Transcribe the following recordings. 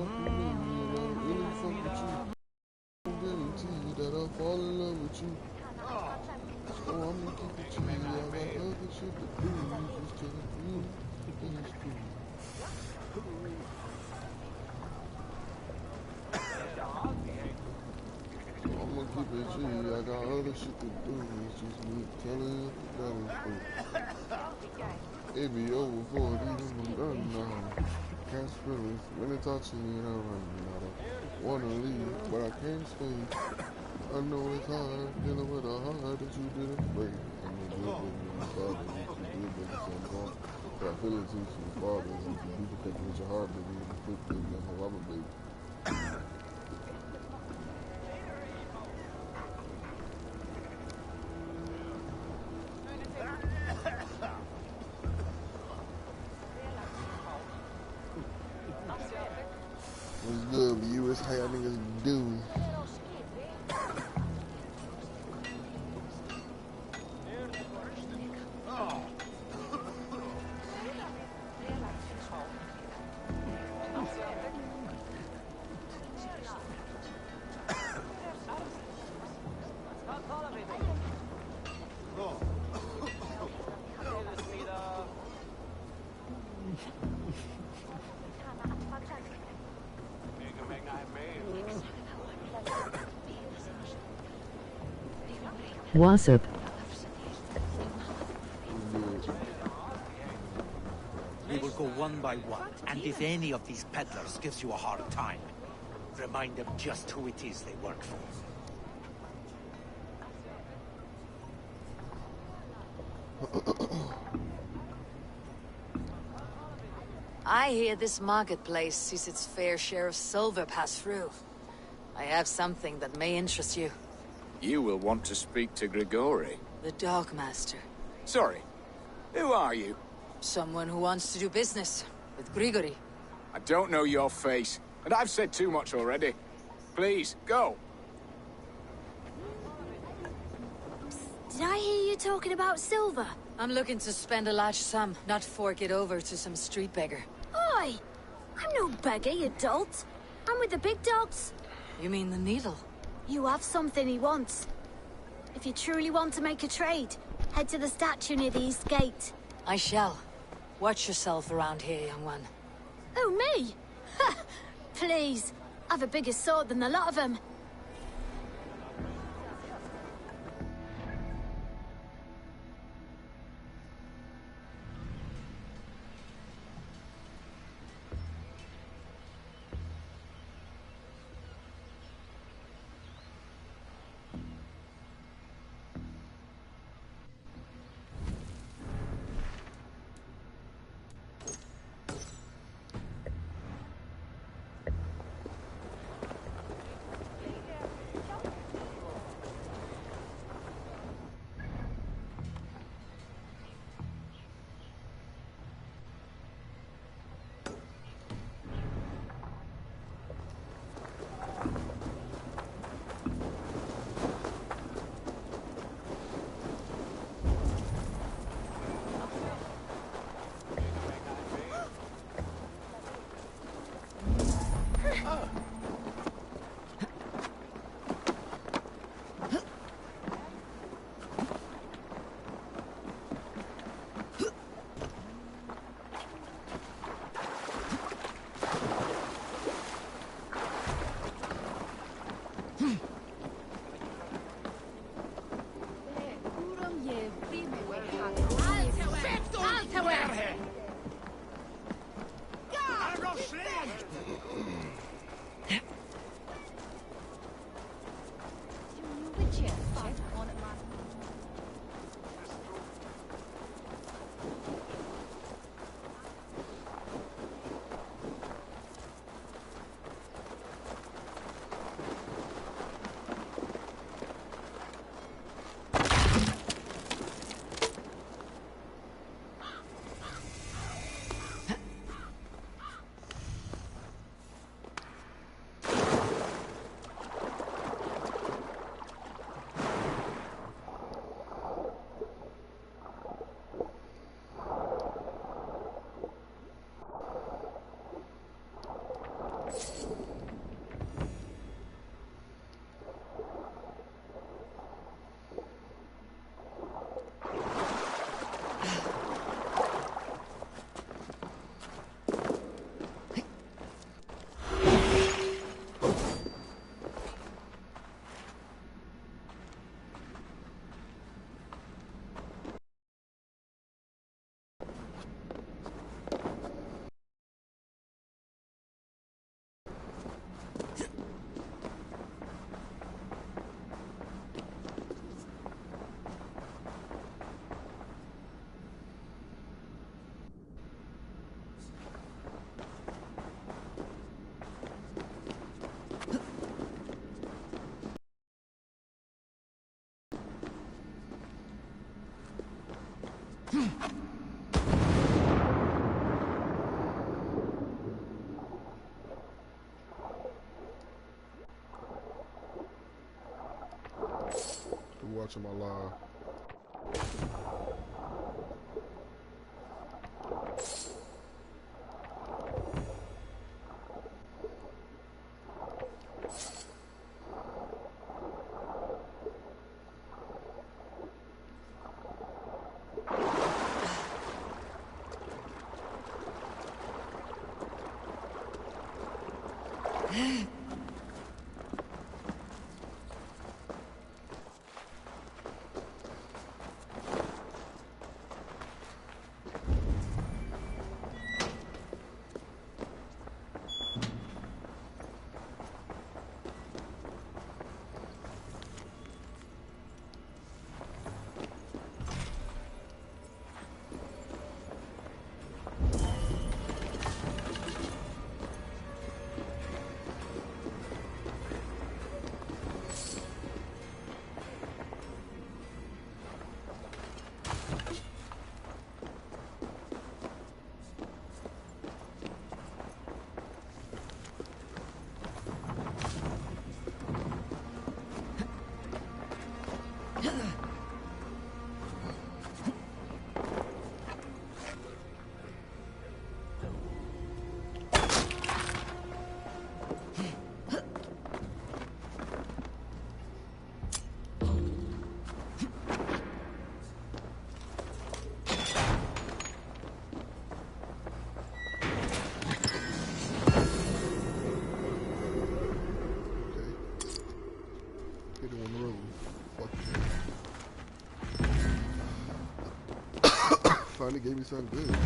fuck with me, and I really fuck with you. I guarantee you that I'll fall in love with you. Oh, I'ma keep it G. I got other shit to do. You just tell me, and it's cool. I'ma keep it G. I got other shit to do. It's just me telling you that it's cool. It be over for it, even when I'm done now. Catch feelings when they talk to me and I run. I don't wanna leave, but I can't stay. I know it's hard dealing with a heart that you didn't break. I'm a good baby, sorry that you did, baby, so I'm gone. But I feel it too, so it's bothering me. You do protect me with your heart, baby, and quick, baby, that's how I'm a baby. What's good, but you? It's how y'all niggas do. What's up? We will go one by one, and if any of these peddlers gives you a hard time, remind them just who it is they work for. I hear this marketplace sees its fair share of silver pass through. I have something that may interest you. You will want to speak to Grigori. The Dogmaster. Sorry, who are you? Someone who wants to do business with Grigori. I don't know your face, and I've said too much already. Please, go. Did I hear you talking about silver? I'm looking to spend a large sum, not fork it over to some street beggar. Oi! I'm no beggar, you dolt. I'm with the big dogs. You mean the needle? You have something he wants. If you truly want to make a trade, head to the statue near the east gate. I shall. Watch yourself around here, young one. Oh, me? Ha! Please. I've a bigger sword than the lot of them. watching my live. Finally gave me something good.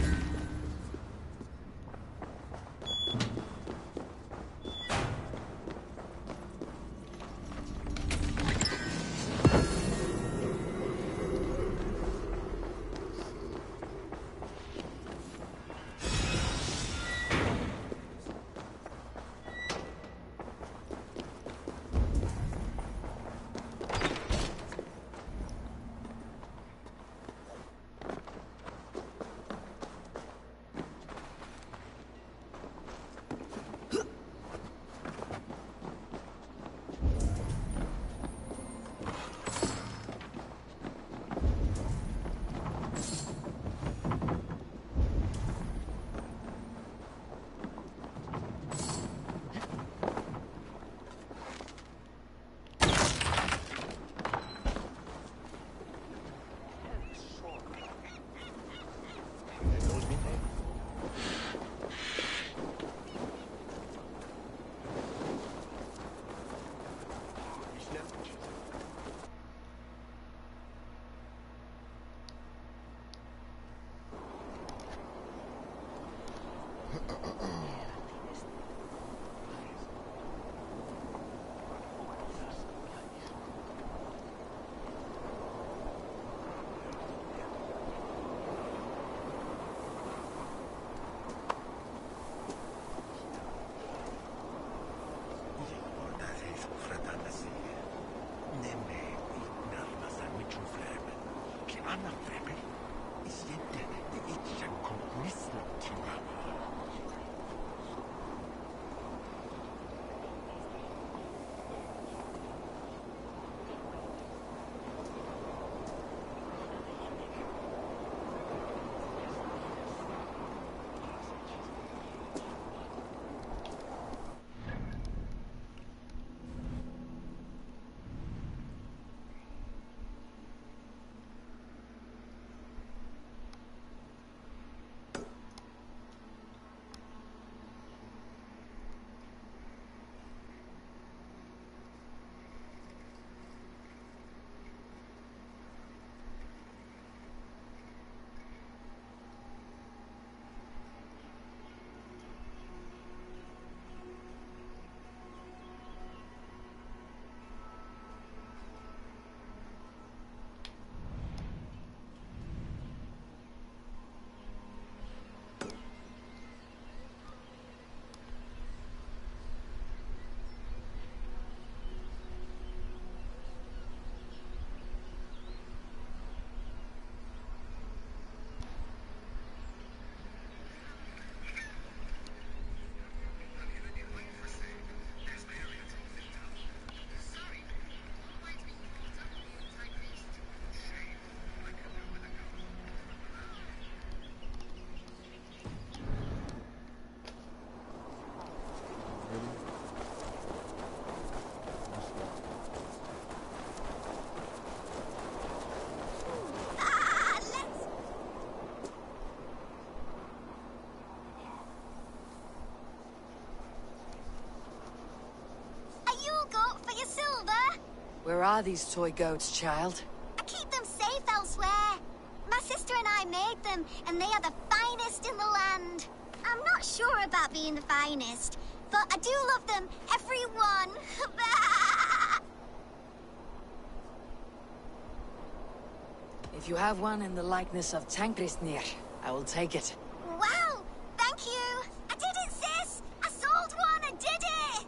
Where are these toy goats, child? I keep them safe elsewhere. My sister and I made them, and they are the finest in the land. I'm not sure about being the finest, but I do love them, every one. If you have one in the likeness of Tankrisnir, I will take it. Wow, thank you. I did it, sis. I sold one. I did it.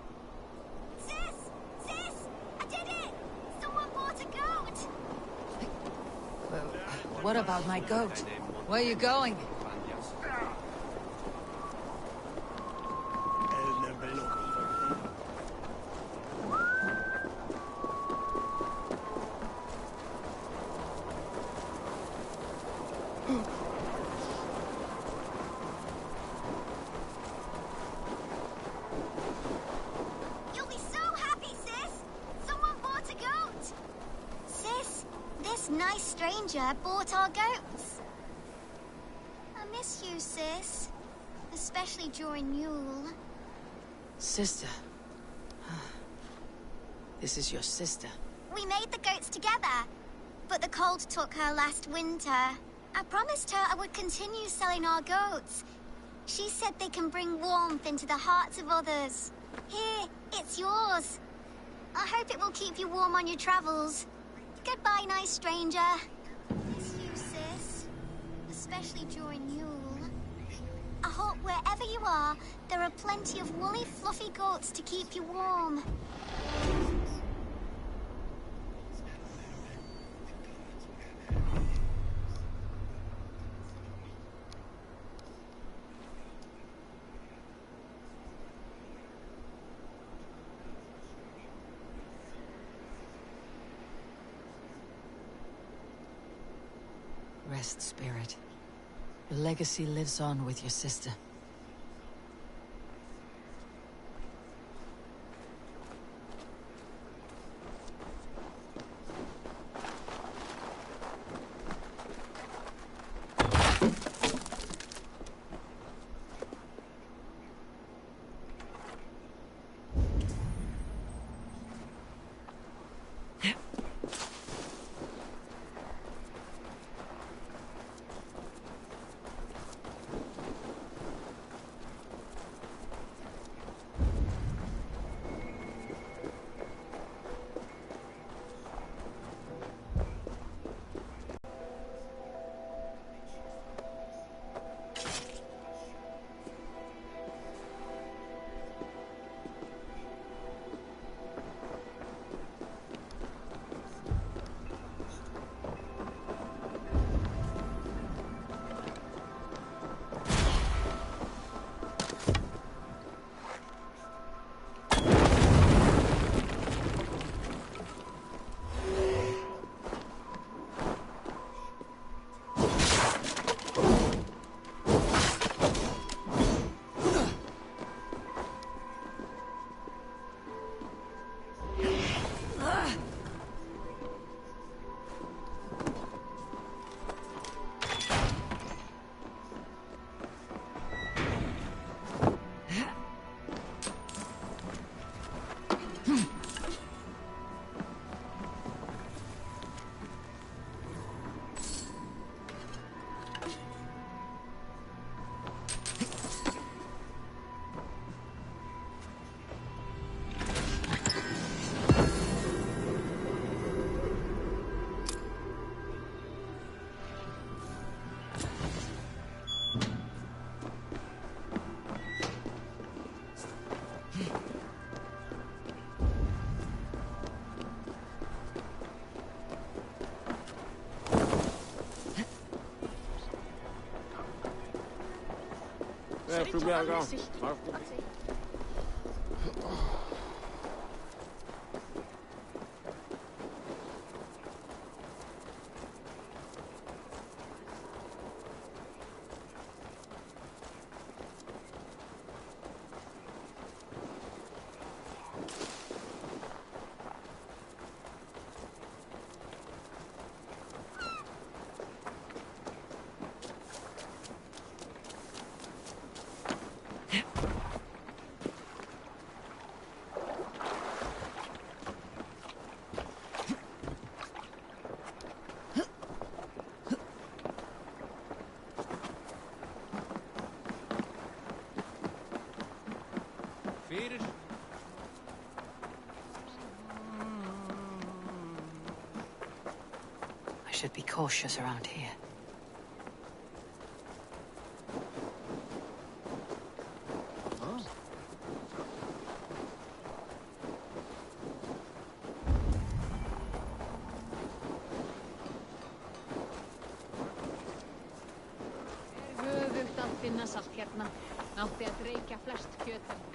Sis, I did it. Someone bought a goat. What about my goat? Where are you going? You'll be so happy, sis. Someone bought a goat. Sis, this nice stranger bought our goats. I miss you, sis. Especially during Yule. Sister. This is your sister. We made the goats together, but the cold took her last winter. I promised her I would continue selling our goats. She said they can bring warmth into the hearts of others. Here, it's yours. I hope it will keep you warm on your travels. Goodbye, nice stranger. Miss you, sis. Especially during Yule. I hope wherever you are, there are plenty of woolly, fluffy goats to keep you warm. Rest, spirit. The legacy lives on with your sister. Ja, probeer ik al. should be cautious around here. Höfugt að finna salt hérna. Átti að reykja flest kjötin.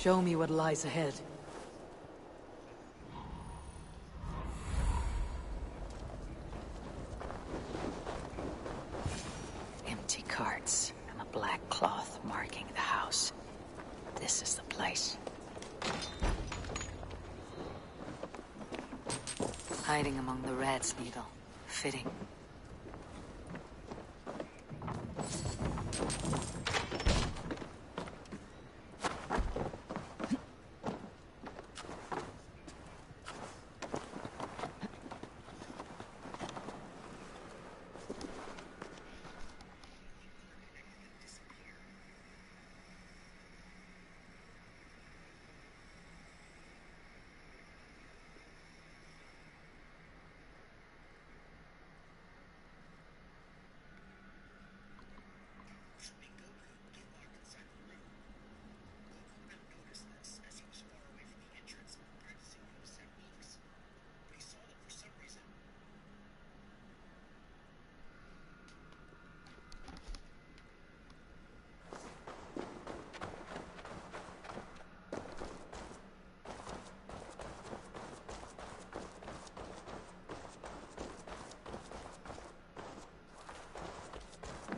Show me what lies ahead. Empty carts and a black cloth marking the house. This is the place. Hiding among the rat's needle. Fitting.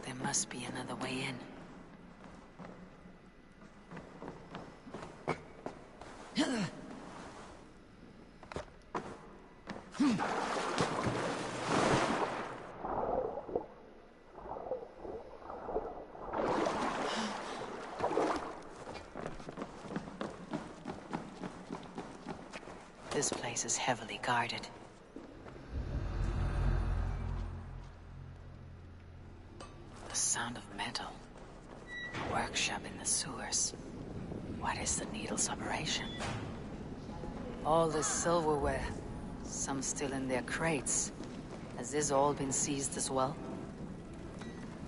There must be another way in. This place is heavily guarded. The sound of metal. A workshop in the sewers. What is the needle's operation? All this silverware. Some still in their crates. Has this all been seized as well?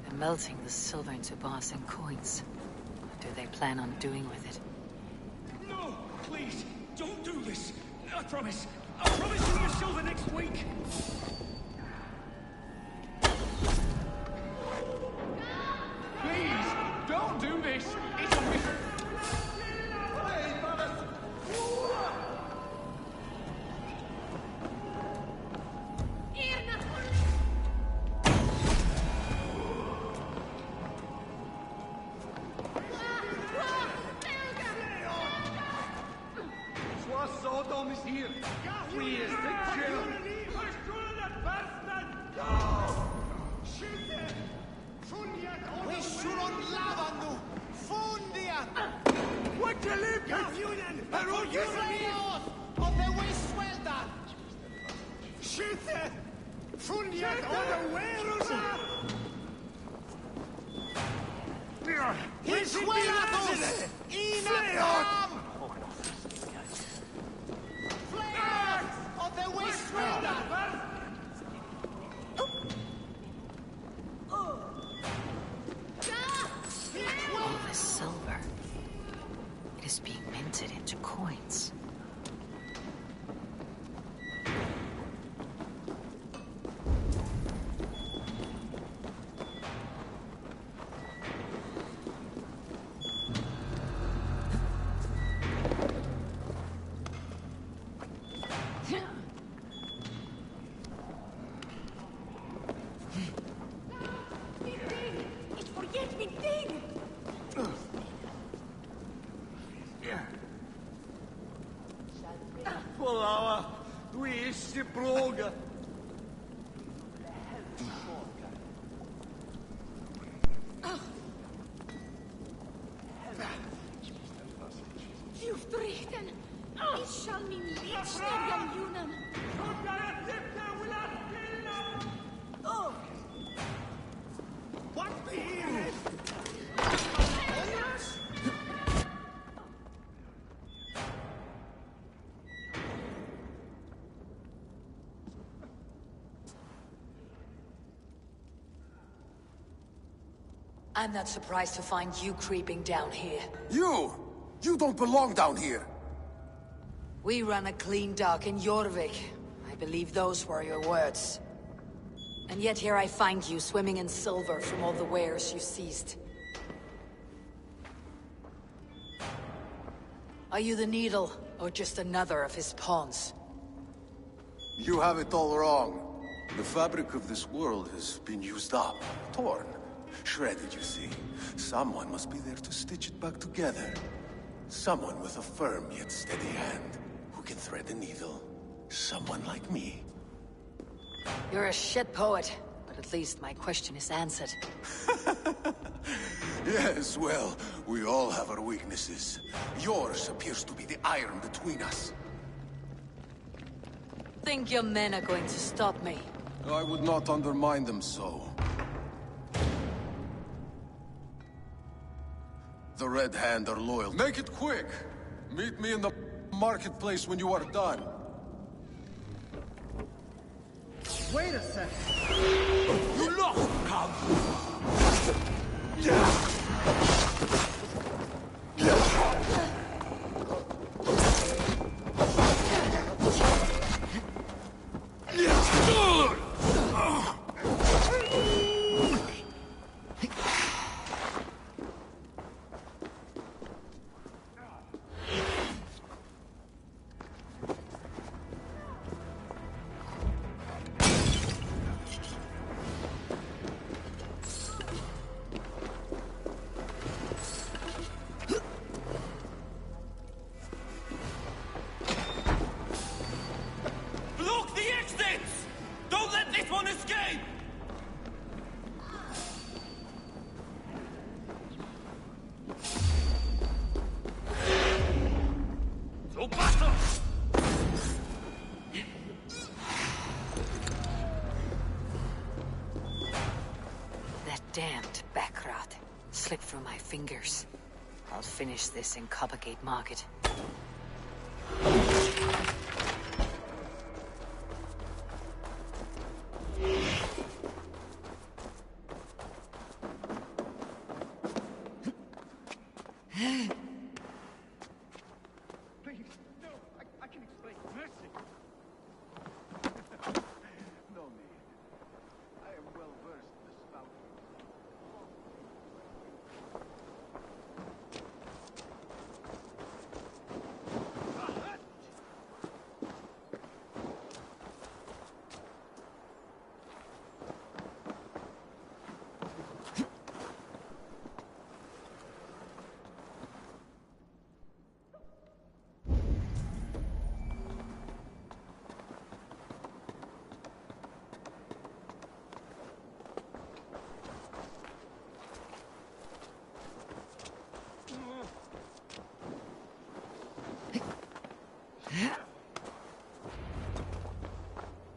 They're melting the silver into bars and coins. What do they plan on doing with it? No! Please! Don't do this! I promise you the silver next week! Please! Don't do this! It's a risk! Sodom is here! We is the chill! All this silver. It is being minted into coins. Polava, tu esse proga. Ljuftrichten! Ich shall min liebstegen junen! What the hell? I'm not surprised to find you creeping down here. You! You don't belong down here! We run a clean dock in Jorvik. I believe those were your words. And yet here I find you swimming in silver from all the wares you seized. Are you the Needle, or just another of his pawns? You have it all wrong. The fabric of this world has been used up, torn, shredded, you see. Someone must be there to stitch it back together. Someone with a firm yet steady hand, who can thread a needle. Someone like me. You're a shit poet, but at least my question is answered. Yes, well, we all have our weaknesses. Yours appears to be the iron between us. Think your men are going to stop me? I would not undermine them so. The Red Hand are loyal. Make it quick! Meet me in the marketplace when you are done. Wait a second. You lost, cub. Block the exits! Don't let this one escape! To battle! That damned backrot slipped through my fingers. I'll finish this in Coppergate Market. Please, no, I can explain. Mercy. No need. I am well versed in the spout.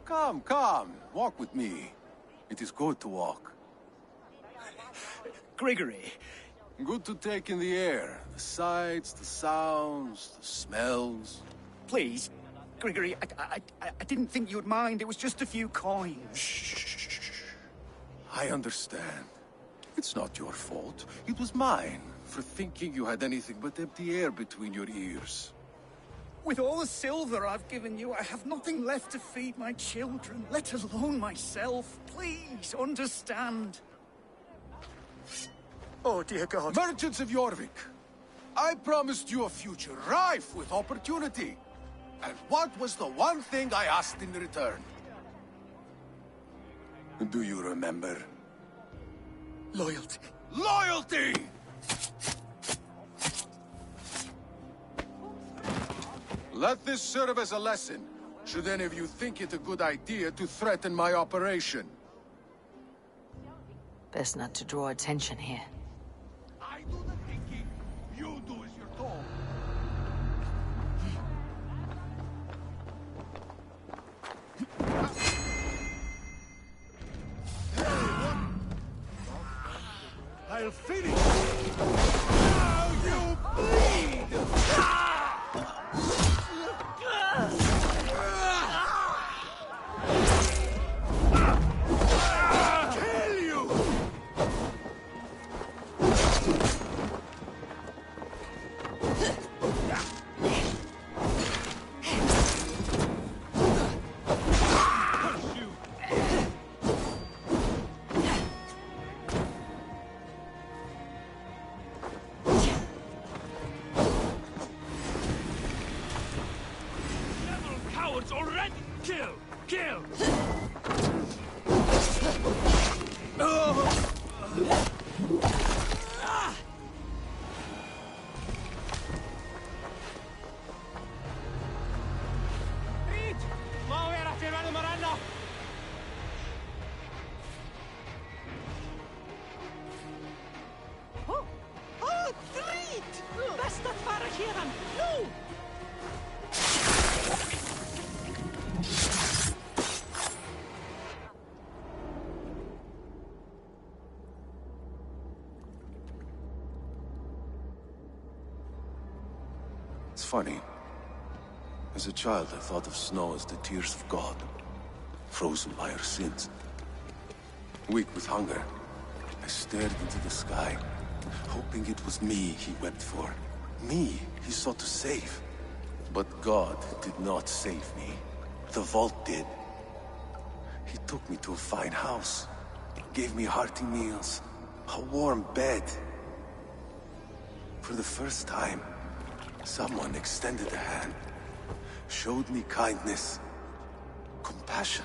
Come, come, walk with me. It is good to walk. Gregory. Good to take in the air. The sights, the sounds, the smells. Please. Gregory, I didn't think you'd mind. It was just a few coins. Shh. I understand. It's not your fault. It was mine, for thinking you had anything but empty air between your ears. With all the silver I've given you, I have nothing left to feed my children, let alone myself. Please, understand. Oh, dear God. Merchants of Jorvik, I promised you a future rife with opportunity. And what was the one thing I asked in return? Do you remember? Loyalty. Loyalty! Let this serve as a lesson, should any of you think it a good idea to threaten my operation. Best not to draw attention here. I do the thinking, you do as you're told. will finish you! Now you bleed! Kill you! Cowards already! Kill! Kill! Reed! Má vera til verðum að renna! Reed! Best að fara héðan! Nú! It's funny. As a child, I thought of snow as the tears of God, frozen by our sins. Weak with hunger, I stared into the sky, hoping it was me he wept for. Me he sought to save. But God did not save me. The vault did. He took me to a fine house, gave me hearty meals, a warm bed. For the first time, someone extended a hand, showed me kindness, compassion.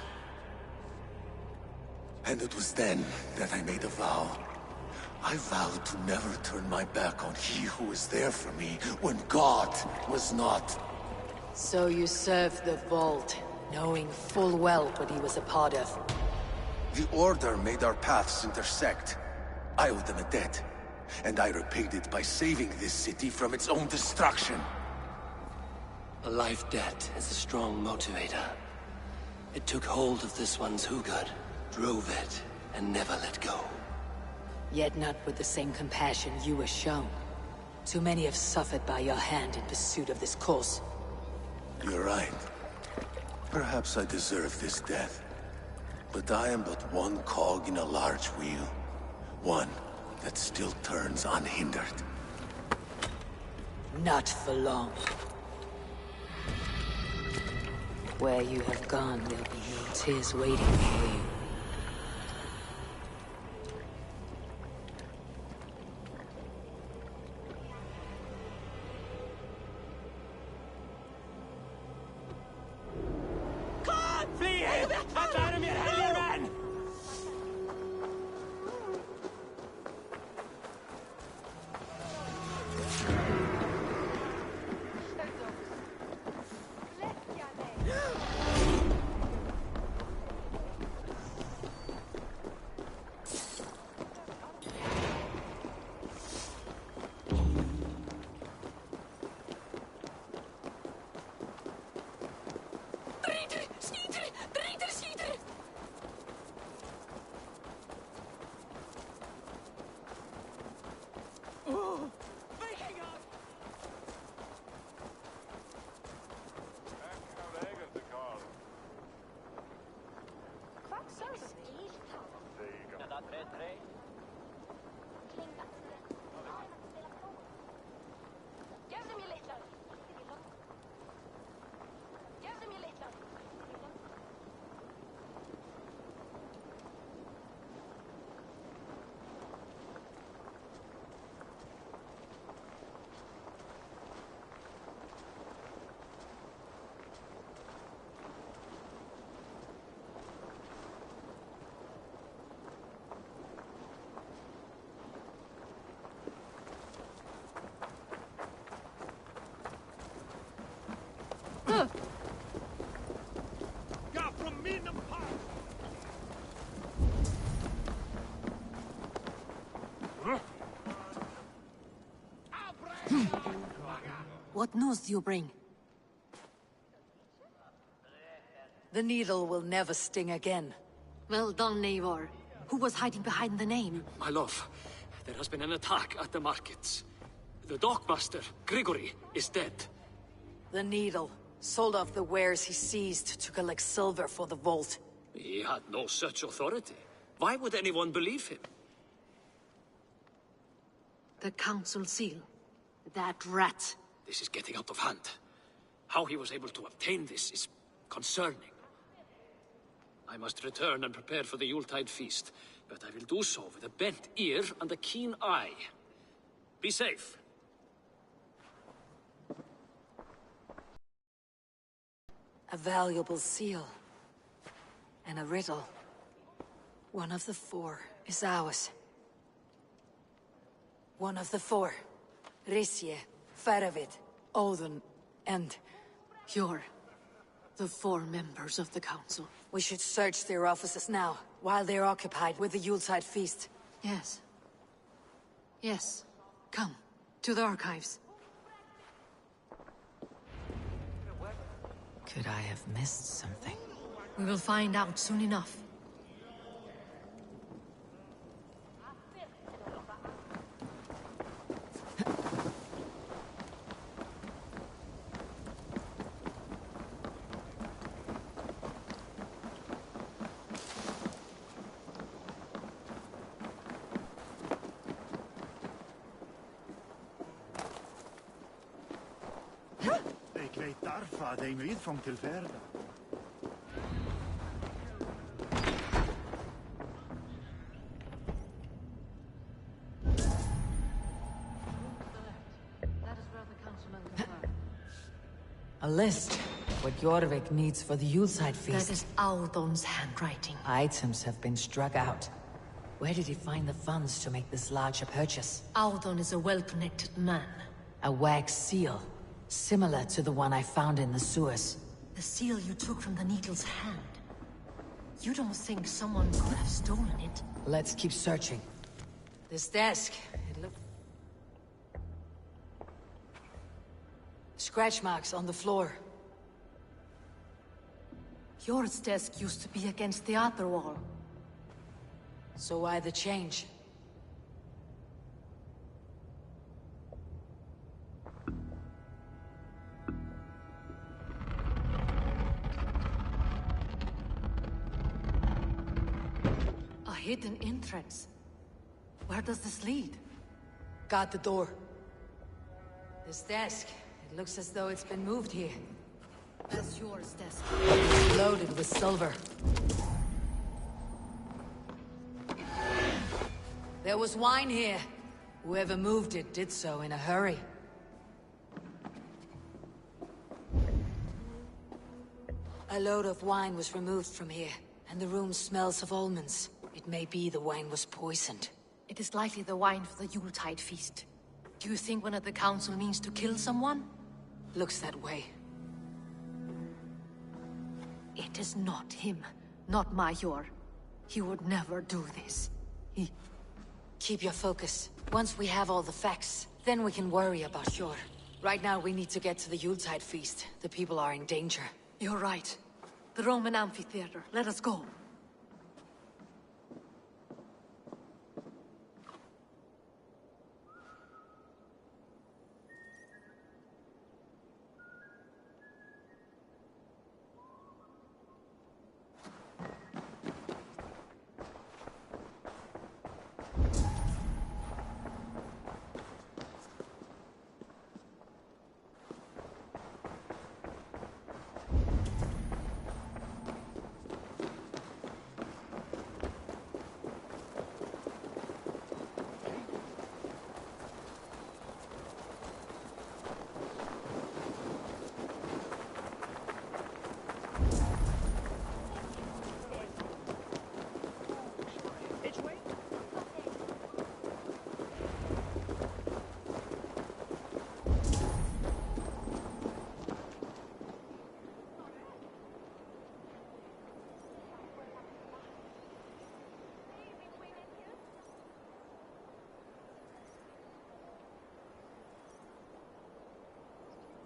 And it was then that I made a vow. I vowed to never turn my back on he who was there for me when God was not. So you served the Vault, knowing full well what he was a part of. The Order made our paths intersect. I owed them a debt, and I repaid it by saving this city from its own destruction. A life debt is a strong motivator. It took hold of this one's Hugad, drove it, and never let go. Yet not with the same compassion you were shown. Too many have suffered by your hand in pursuit of this course. You're right. Perhaps I deserve this death. But I am but one cog in a large wheel. One that still turns unhindered. Not for long. Where you have gone, there'll be no tears waiting for you. What news do you bring? The needle will never sting again. Well done, Eivor. Who was hiding behind the name? My love, There has been an attack at the markets. The dockmaster, Grigory, is dead. The Needle sold off the wares he seized to collect silver for the vault. He had no such authority. Why would anyone believe him? The council seal. That rat. This is getting out of hand. How he was able to obtain this is concerning. I must return and prepare for the Yuletide feast, but I will do so with a bent ear and a keen eye. Be safe. A valuable seal. And a riddle. One of the 4 is ours. One of the 4. Risje, Faravid, Odin, and... You're the 4 members of the council. We should search their offices now, while they're occupied with the Yuletide feast. Yes. Yes. Come, to the archives. Could I have missed something? We will find out soon enough. Ik weet daarvan een uitvang til verder. A list. What Jorvik needs for the Yuletide feast. That is Aldon's handwriting. Items have been struck out. Where did he find the funds to make this larger purchase? Aldon is a well-connected man. A wax seal. Similar to the one I found in the sewers. The seal you took from the Needle's hand. You don't think someone could have stolen it? Let's keep searching. This desk, it look... Scratch marks on the floor. Yours desk used to be against the other wall. So why the change? A hidden entrance. Where does this lead? Got the door. This desk, it looks as though it's been moved here. That's yours desk. Loaded with silver. There was wine here. Whoever moved it did so in a hurry. A load of wine was removed from here, and the room smells of almonds. It may be the wine was poisoned. It is likely the wine for the Yuletide feast. Do you think one of the council means to kill someone? Looks that way. It is not him, not Major. He would never do this. He... Keep your focus. Once we have all the facts, then we can worry about Hjor. Right now we need to get to the Yuletide feast. The people are in danger. You're right. The Roman amphitheater. Let us go.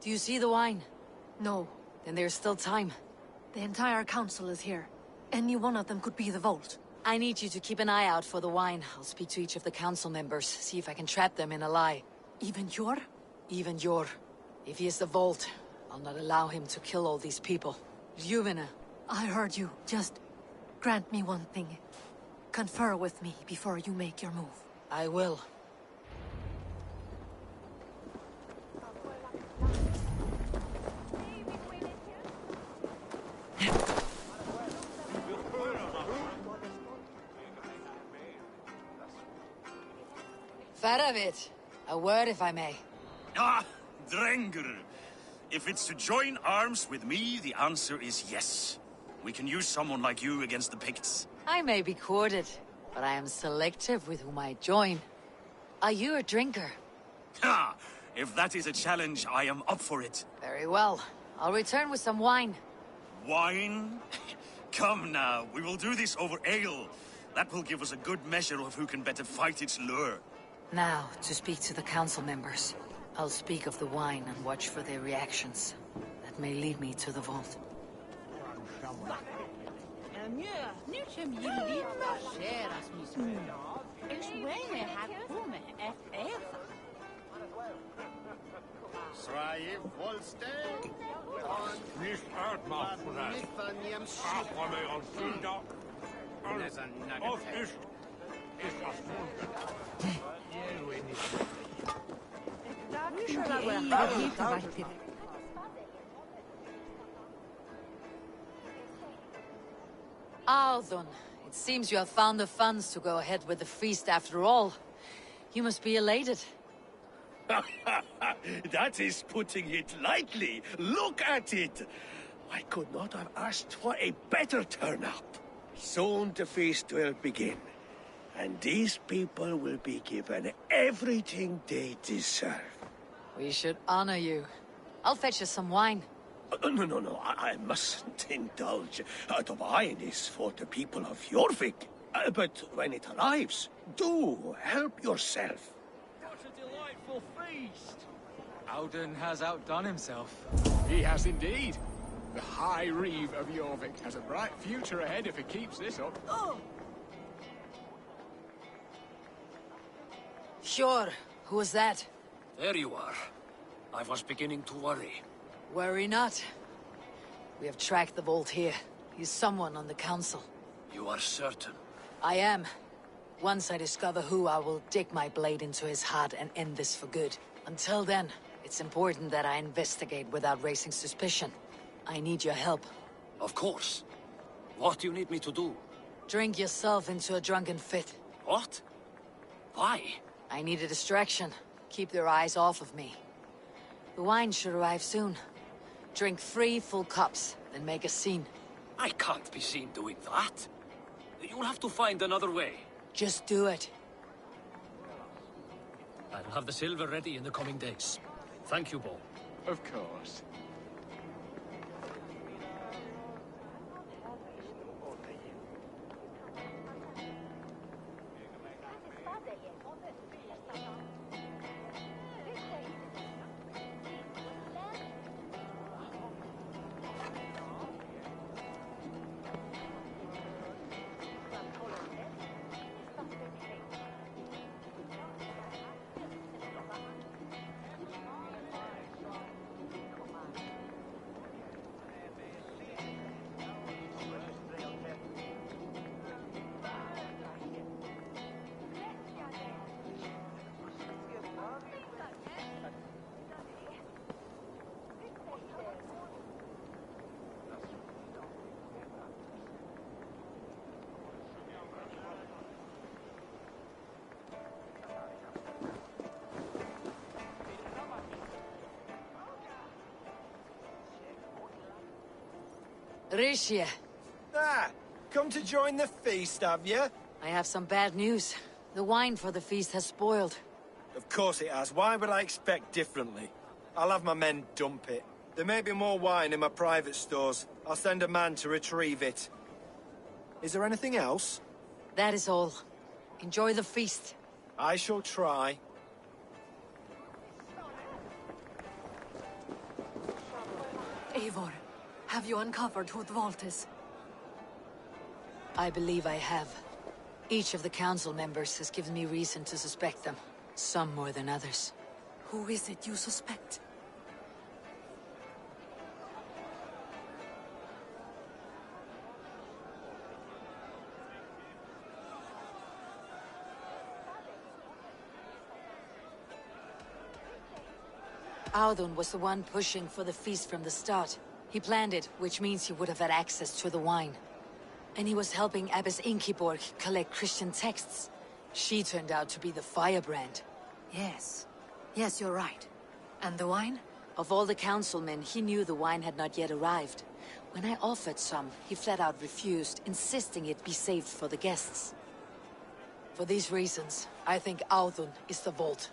Do you see the wine? No. Then there's still time. The entire council is here. Any one of them could be the vault. I need you to keep an eye out for the wine. I'll speak to each of the council members, see if I can trap them in a lie. Even Yor? Even Yor. If he is the Vault, I'll not allow him to kill all these people. Juvena. I heard you. Just grant me one thing. Confer with me before you make your move. I will. Faravit, a word if I may. Ah, Drengr. If it's to join arms with me, the answer is yes. We can use someone like you against the Picts. I may be courted, but I am selective with whom I join. Are you a drinker? Ha! If that is a challenge, I am up for it. Very well. I'll return with some wine. Wine? Come now, we will do this over ale. That will give us a good measure of who can better fight its lure. Now, to speak to the council members. I'll speak of the wine and watch for their reactions. That may lead me to the vault. Althun, it seems you have found the funds to go ahead with the feast after all. You must be elated. That is putting it lightly. Look at it! I could not have asked for a better turnout. Soon the feast will begin, and these people will be given everything they deserve. We should honor you. I'll fetch us some wine. No, I mustn't indulge. The wine is for the people of Jorvik. But when it arrives, do help yourself. What a delightful feast! Auden has outdone himself. He has indeed. The High Reeve of Jorvik has a bright future ahead if he keeps this up. Sure. Who was that? There you are. I was beginning to worry. Worry not. We have tracked the Vault here. He's someone on the council. You are certain? I am. Once I discover who, I will dig my blade into his heart and end this for good. Until then, it's important that I investigate without raising suspicion. I need your help. Of course. What do you need me to do? Drink yourself into a drunken fit. What? Why? I need a distraction. Keep their eyes off of me. The wine should arrive soon. Drink 3 full cups, then make a scene. I can't be seen doing that. You'll have to find another way. Just do it. I'll have the silver ready in the coming days. Thank you, Bo. Of course. Rishia. Ah, come to join the feast, have you? I have some bad news. The wine for the feast has spoiled. Of course it has. Why would I expect differently? I'll have my men dump it. There may be more wine in my private stores. I'll send a man to retrieve it. Is there anything else? That is all. Enjoy the feast. I shall try. Eivor, have you uncovered who the vault is? I believe I have. Each of the council members has given me reason to suspect them. Some more than others. Who is it you suspect? Audun was the one pushing for the feast from the start. He planned it, which means he would have had access to the wine. And he was helping Abbess Ingeborg collect Christian texts. She turned out to be the firebrand. Yes. Yes, you're right. And the wine? Of all the councilmen, he knew the wine had not yet arrived. When I offered some, he flat out refused, insisting it be saved for the guests. For these reasons, I think Audun is the vault.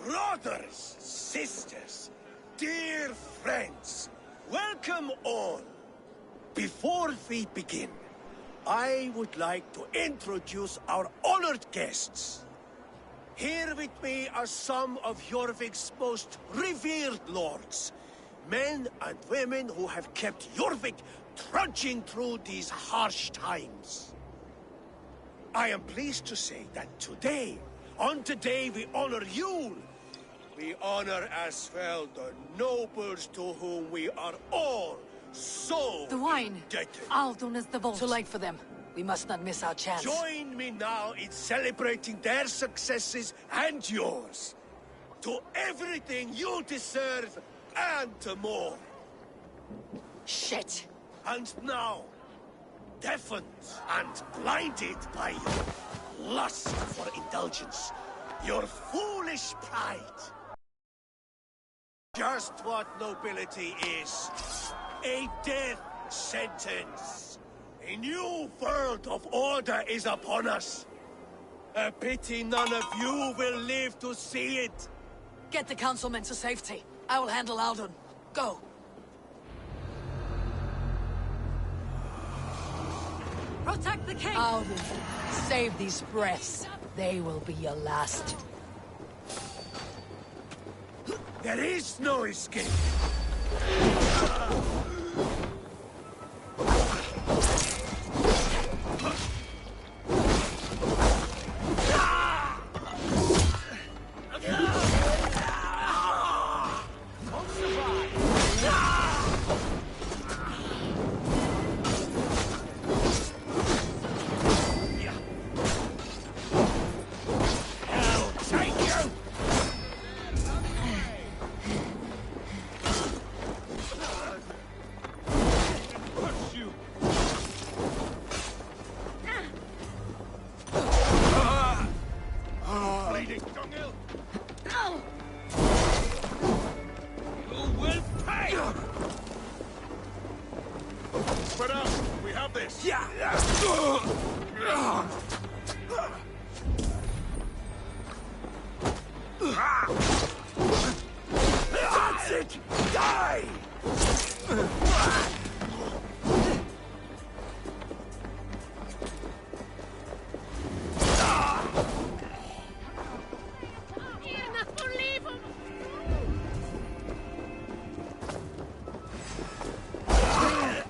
Brothers, sisters, dear friends, welcome all. Before we begin, I would like to introduce our honored guests. Here with me are some of Jorvik's most revered lords, men and women who have kept Jorvik trudging through these harsh times. I am pleased to say that today, on today we honor you. We honor as well the nobles to whom we are all so the wine. indebted. Audun is the vault. Too late for them. We must not miss our chance. Join me now in celebrating their successes and yours. To everything you deserve and more. Shit. And now, deafened and blinded by your lust for indulgence, your foolish pride. Just what nobility is. A death sentence. A new world of order is upon us. A pity none of you will live to see it. Get the councilmen to safety. I will handle Audun. Go. Protect the king! Audun, save these breaths. They will be your last. There is no escape. Spread out. We have this. Yeah. That's it. Die.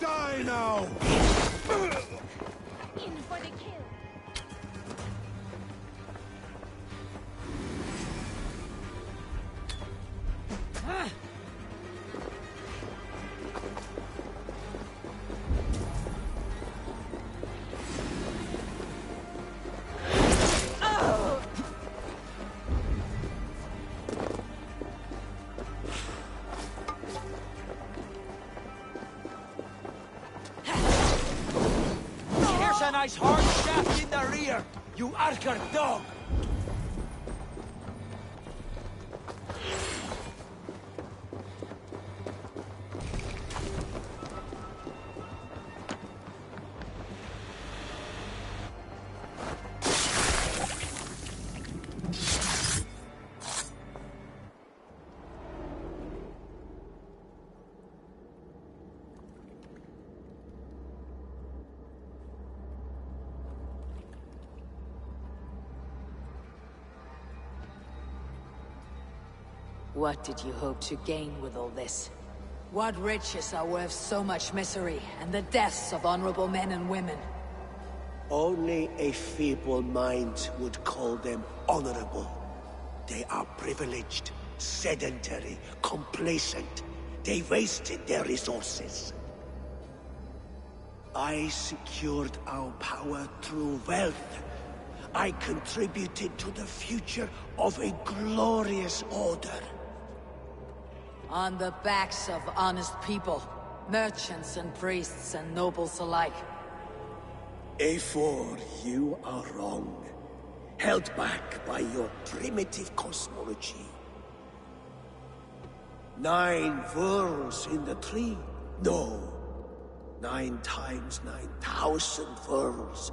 Die now. In for the kill. Here's a nice hard shaft in the rear, you Archer dog! What did you hope to gain with all this? What riches are worth so much misery and the deaths of honorable men and women? Only a feeble mind would call them honorable. They are privileged, sedentary, complacent. They wasted their resources. I secured our power through wealth. I contributed to the future of a glorious order. On the backs of honest people. Merchants and priests and nobles alike. Eivor, you are wrong. Held back by your primitive cosmology. 9 worlds in the tree? No. 9 times 9,000 worlds.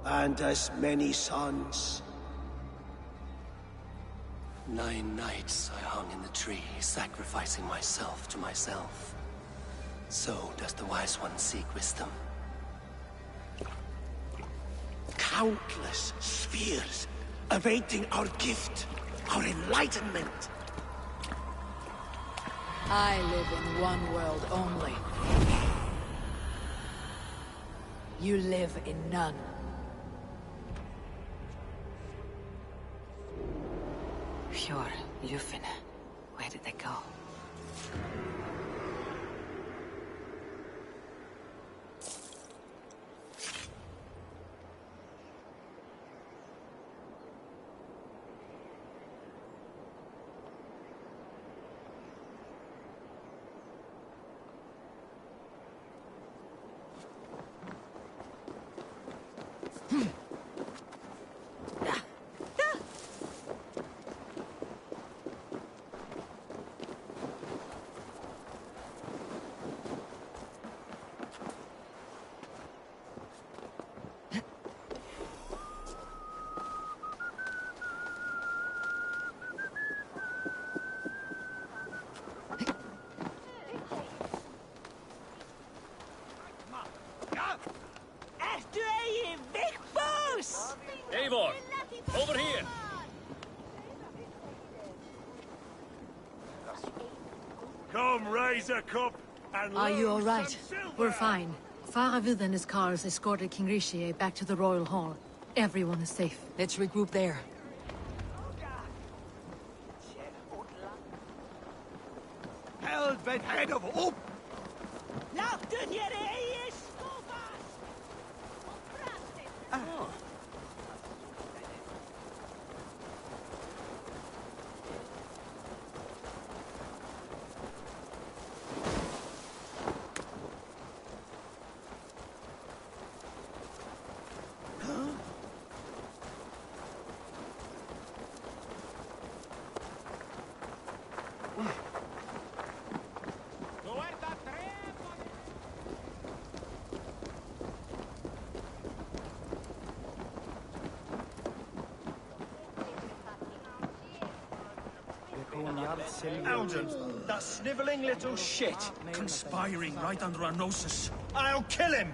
And as many suns. 9 nights I hung in the tree, sacrificing myself to myself. So does the Wise One seek wisdom. Countless spheres awaiting our gift, our enlightenment. I live in one world only. You live in none. Fjord, Yufin, where did they go? Eivor, over here! Come, raise a cup and Are you all lose right? some silver. We're fine. Faravid and his cars escorted King Rishi back to the Royal Hall. Everyone is safe. Let's regroup there. Helvete head of up! Alden, that sniveling little shit. Conspiring right under our noses. I'll kill him!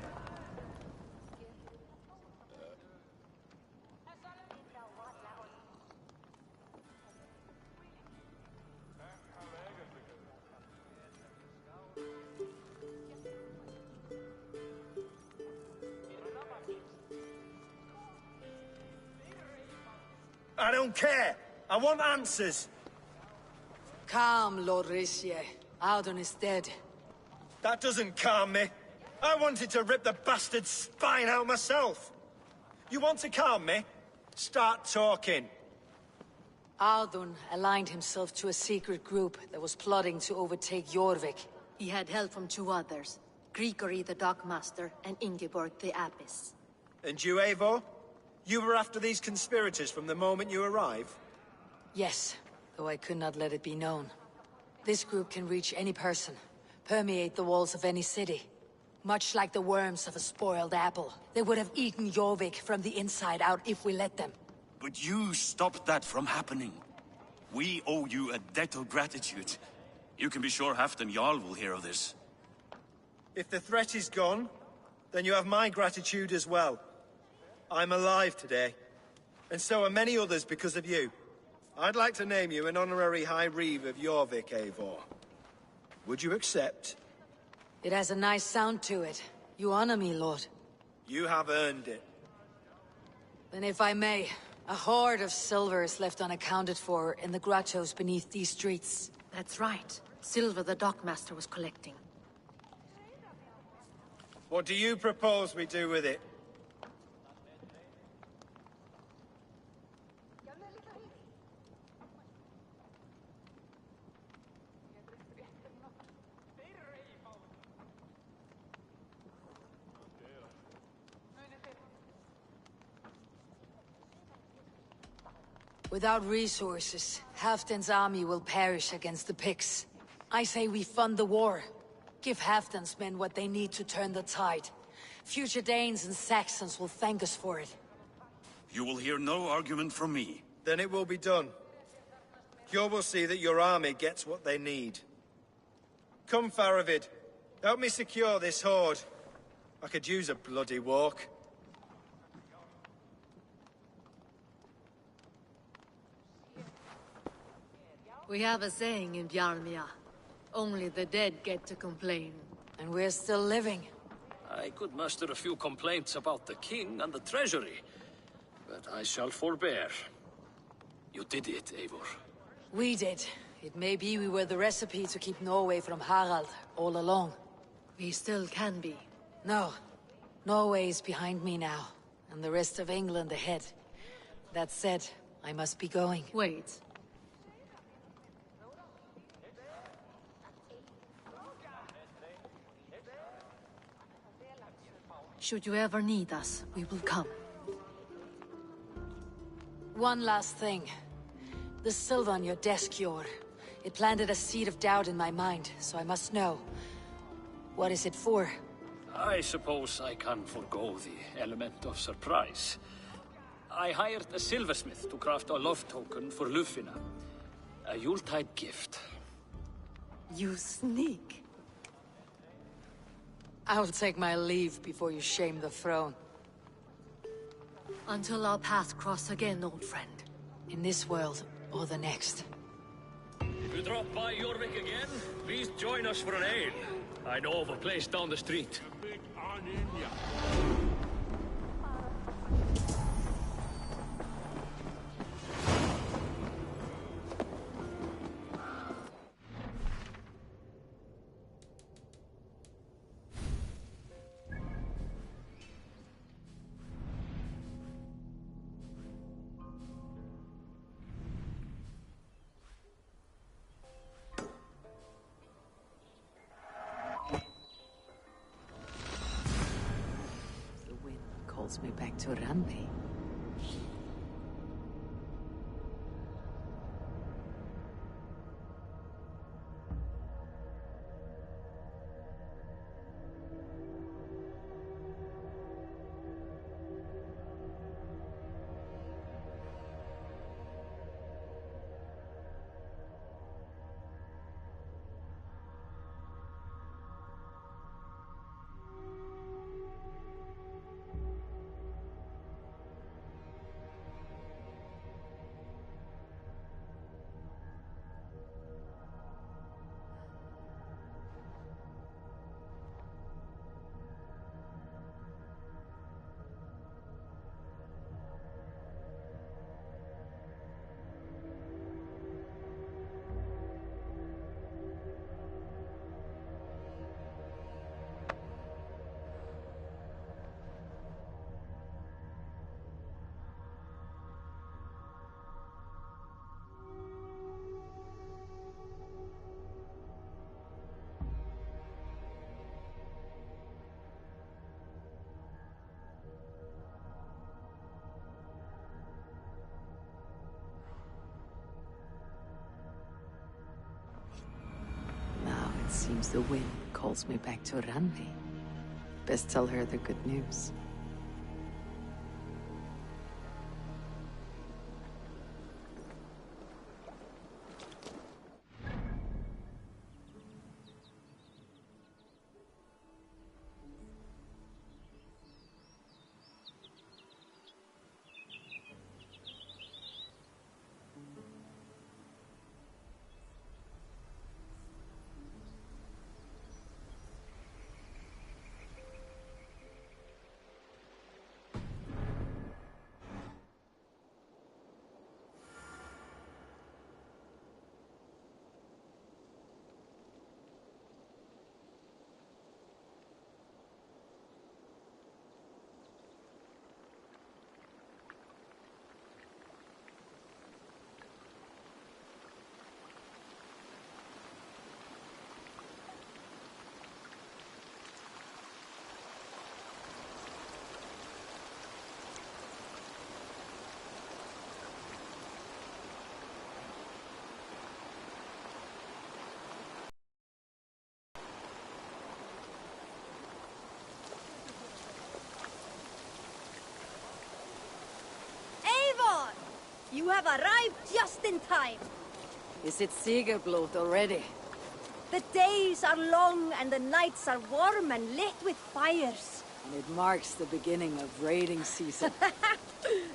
I don't care! I want answers! Calm, Lord Rishi. Audun is dead. That doesn't calm me. I wanted to rip the bastard's spine out myself. You want to calm me? Start talking. Audun aligned himself to a secret group that was plotting to overtake Jorvik. He had help from 2 others. Grigory the Dockmaster and Ingeborg the Abbess. And you, Eivor? You were after these conspirators from the moment you arrived? Yes, though I could not let it be known. This group can reach any person, permeate the walls of any city. Much like the worms of a spoiled apple. They would have eaten Jorvik from the inside out if we let them. But you stopped that from happening. We owe you a debt of gratitude. You can be sure Halfdan Jarl will hear of this. If the threat is gone, then you have my gratitude as well. I'm alive today, and so are many others because of you. I'd like to name you an honorary High Reeve of Jorvik, Eivor. Would you accept? It has a nice sound to it. You honor me, Lord. You have earned it. Then if I may, a hoard of silver is left unaccounted for in the grottos beneath these streets. That's right. Silver the dockmaster was collecting. What do you propose we do with it? Without resources, Halfdan's army will perish against the Picts. I say we fund the war. Give Halfdan's men what they need to turn the tide. Future Danes and Saxons will thank us for it. You will hear no argument from me. Then it will be done. You will see that your army gets what they need. Come, Faravid. Help me secure this hoard. I could use a bloody walk. We have a saying in Bjarmia. Only the dead get to complain. And we're still living. I could muster a few complaints about the king and the treasury, but I shall forbear. You did it, Eivor. We did. It may be we were the recipe to keep Norway from Harald all along. We still can be. No. Norway is behind me now, and the rest of England ahead. That said, I must be going. Wait. Should you ever need us, we will come. One last thing. The silver on your desk, Yor. It planted a seed of doubt in my mind, so I must know. What is it for? I suppose I can forgo the element of surprise. I hired a silversmith to craft a love token for Lufina. A Yuletide gift. You sneak. I'll take my leave before you shame the throne. Until our paths cross again, old friend. In this world, or the next. If you drop by Jorvik again, please join us for an ale. I know of a place down the street. Me back to Randi. Seems the wind calls me back to Randi. Best tell her the good news. You have arrived just in time. Is it Siegerblut already? The days are long and the nights are warm and lit with fires. And it marks the beginning of raiding season.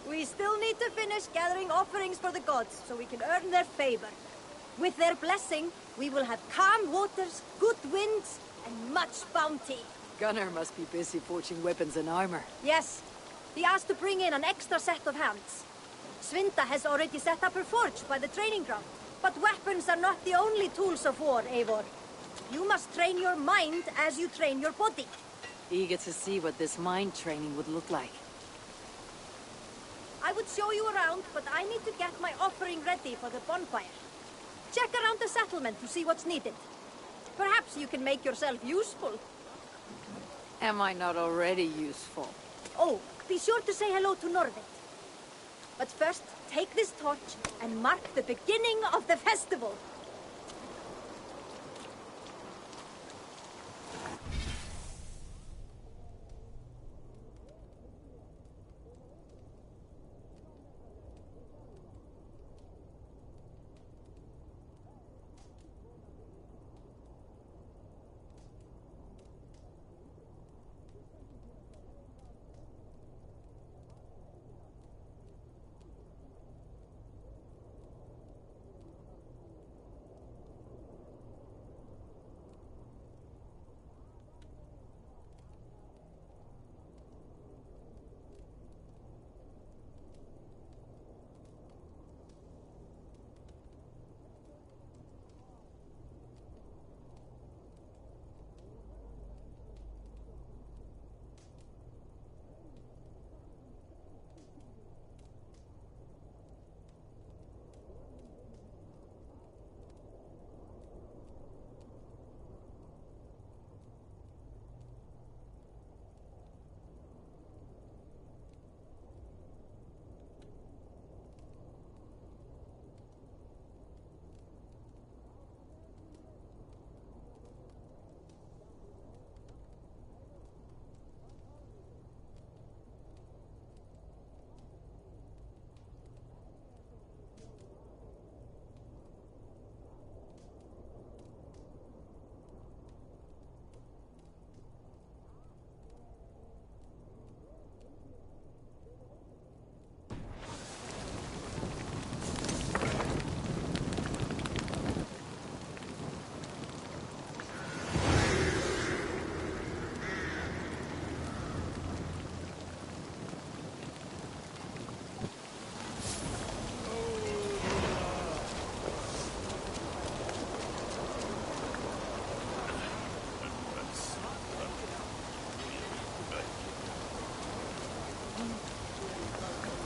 We still need to finish gathering offerings for the gods so we can earn their favor. With their blessing, we will have calm waters, good winds, and much bounty. Gunnar must be busy forging weapons and armor. Yes. He asked to bring in an extra set of hands. Svinta has already set up her forge by the training ground. But weapons are not the only tools of war, Eivor. You must train your mind as you train your body. Eager to see what this mind training would look like. I would show you around, but I need to get my offering ready for the bonfire. Check around the settlement to see what's needed. Perhaps you can make yourself useful. Am I not already useful? Oh, be sure to say hello to Norvit. But first, take this torch and mark the beginning of the festival.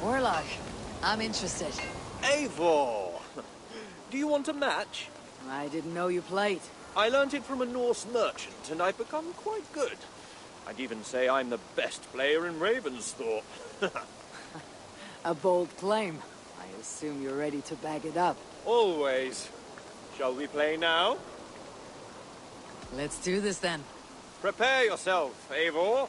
Warlock, I'm interested. Eivor! Do you want a match? I didn't know you played. I learnt it from a Norse merchant, and I've become quite good. I'd even say I'm the best player in Ravensthorpe. A bold claim. I assume you're ready to back it up. Always. Shall we play now? Let's do this then. Prepare yourself, Eivor.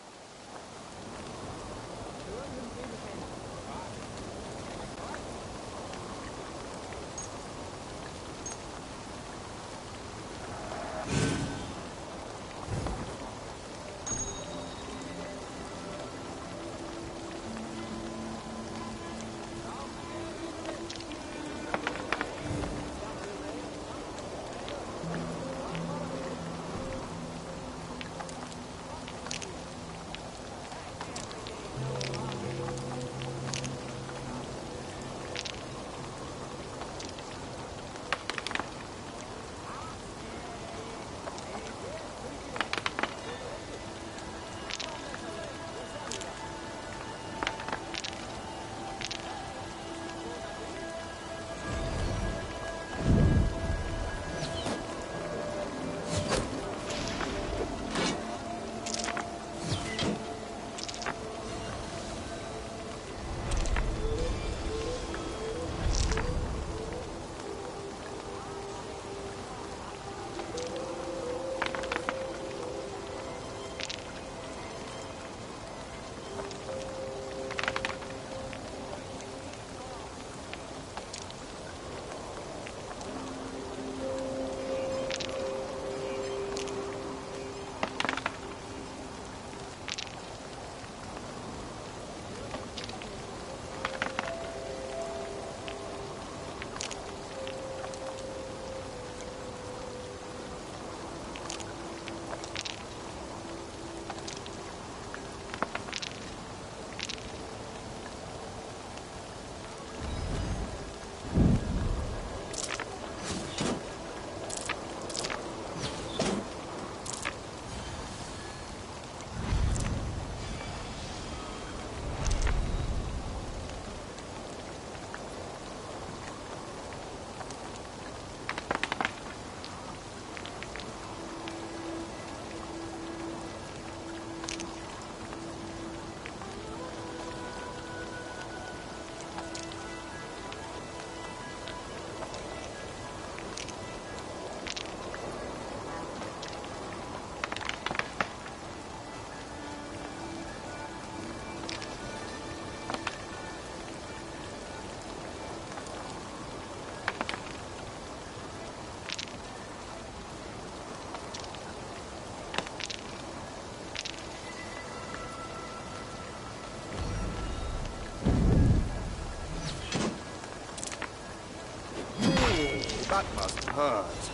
hurt.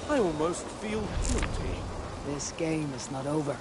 I almost feel guilty. This game is not over.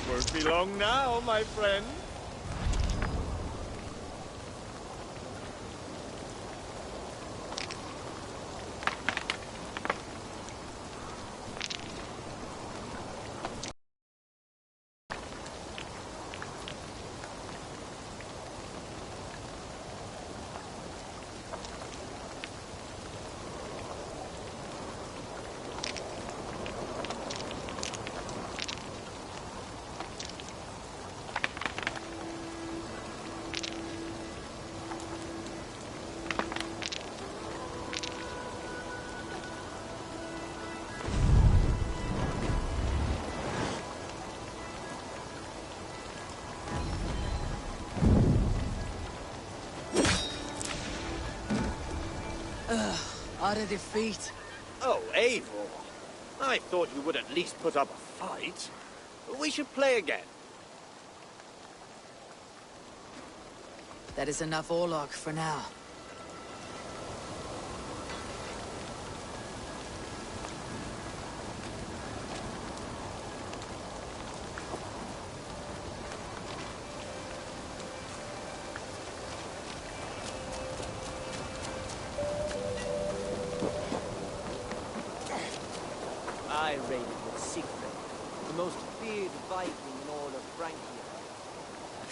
Won't be long now, my friend. Out of defeat. Oh, Eivor. I thought you would at least put up a fight. We should play again. That is enough Orlog for now.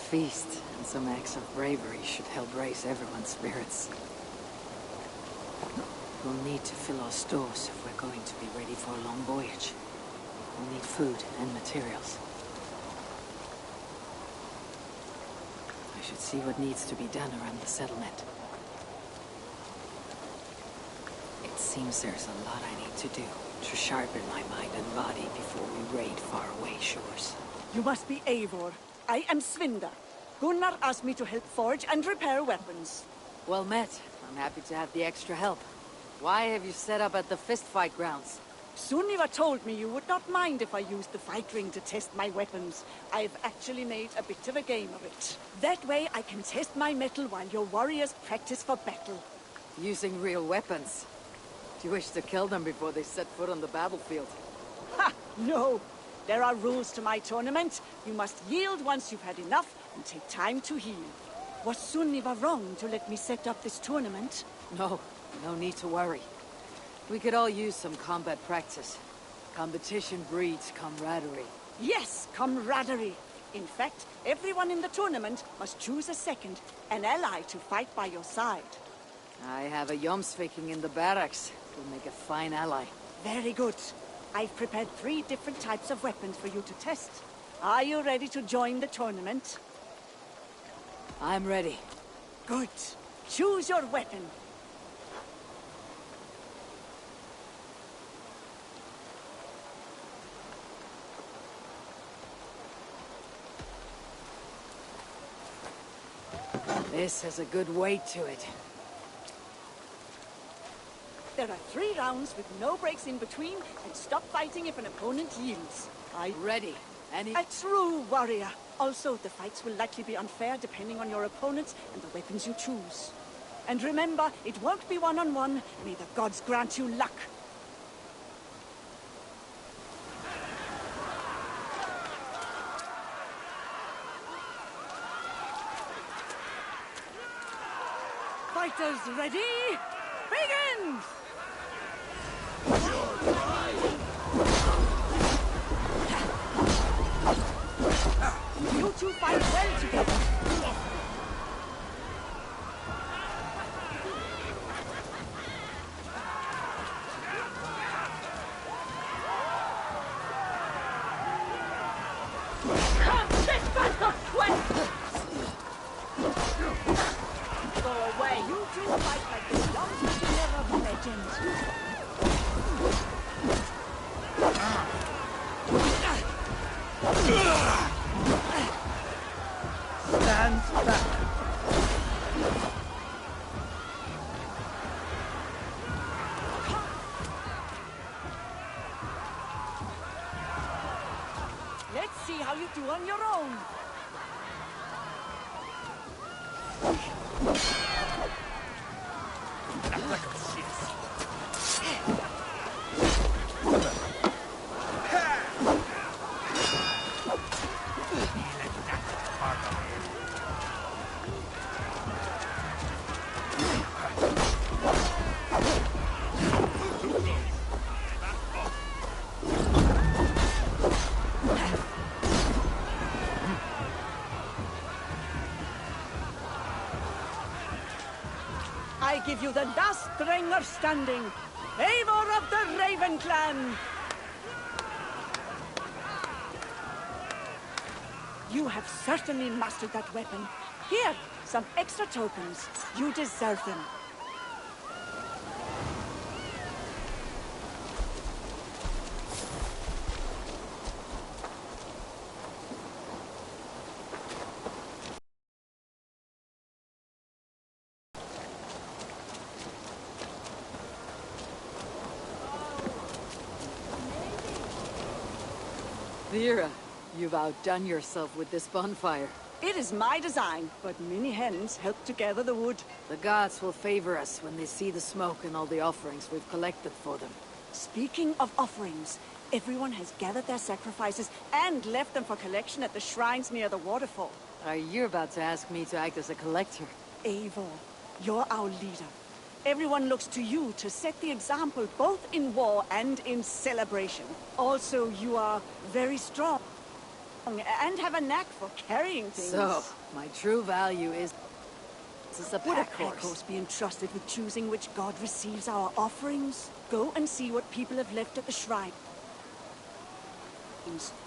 feast and some acts of bravery should help raise everyone's spirits. We'll need to fill our stores if we're going to be ready for a long voyage. We'll need food and materials. I should see what needs to be done around the settlement. It seems there's a lot I need to do to sharpen my mind and body before we raid faraway shores. You must be Eivor. I am Svinda. Gunnar asked me to help forge and repair weapons. Well met. I'm happy to have the extra help. Why have you set up at the fistfight grounds? Sunniva told me you would not mind if I used the fight ring to test my weapons. I've actually made a bit of a game of it. That way I can test my mettle while your warriors practice for battle. Using real weapons? Do you wish to kill them before they set foot on the battlefield? Ha! No! There are rules to my tournament. You must yield once you've had enough and take time to heal. Was Sunniva wrong to let me set up this tournament? No, no need to worry. We could all use some combat practice. Competition breeds camaraderie. Yes, camaraderie. In fact, everyone in the tournament must choose a second, an ally to fight by your side. I have a Jomsviking in the barracks. Will make a fine ally. Very good. I've prepared 3 different types of weapons for you to test. Are you ready to join the tournament? I'm ready. Good. Choose your weapon. This has a good weight to it. There are 3 rounds with no breaks in between, and stop fighting if an opponent yields. Ready. A true warrior. Also, the fights will likely be unfair depending on your opponents and the weapons you choose. And remember, it won't be one-on-one. May the gods grant you luck. Fighters ready? Begin! You two fight well together. Come, this battle sweat! Go away. You two fight like the young engineer of legend. Stand back. Let's see how you do on your own. I give you the last stringer standing, Eivor of the Raven Clan. You have certainly mastered that weapon. Here, some extra tokens. You deserve them. Vera, you've outdone yourself with this bonfire. It is my design, but many hens help to gather the wood. The gods will favor us when they see the smoke and all the offerings we've collected for them. Speaking of offerings, everyone has gathered their sacrifices and left them for collection at the shrines near the waterfall. Are you about to ask me to act as a collector? Eivor, you're our leader. Everyone looks to you to set the example both in war and in celebration. Also, you are very strong. and have a knack for carrying things. So, my true value is a Would a pack pack horse be entrusted with choosing which god receives our offerings? Go and see what people have left at the shrine.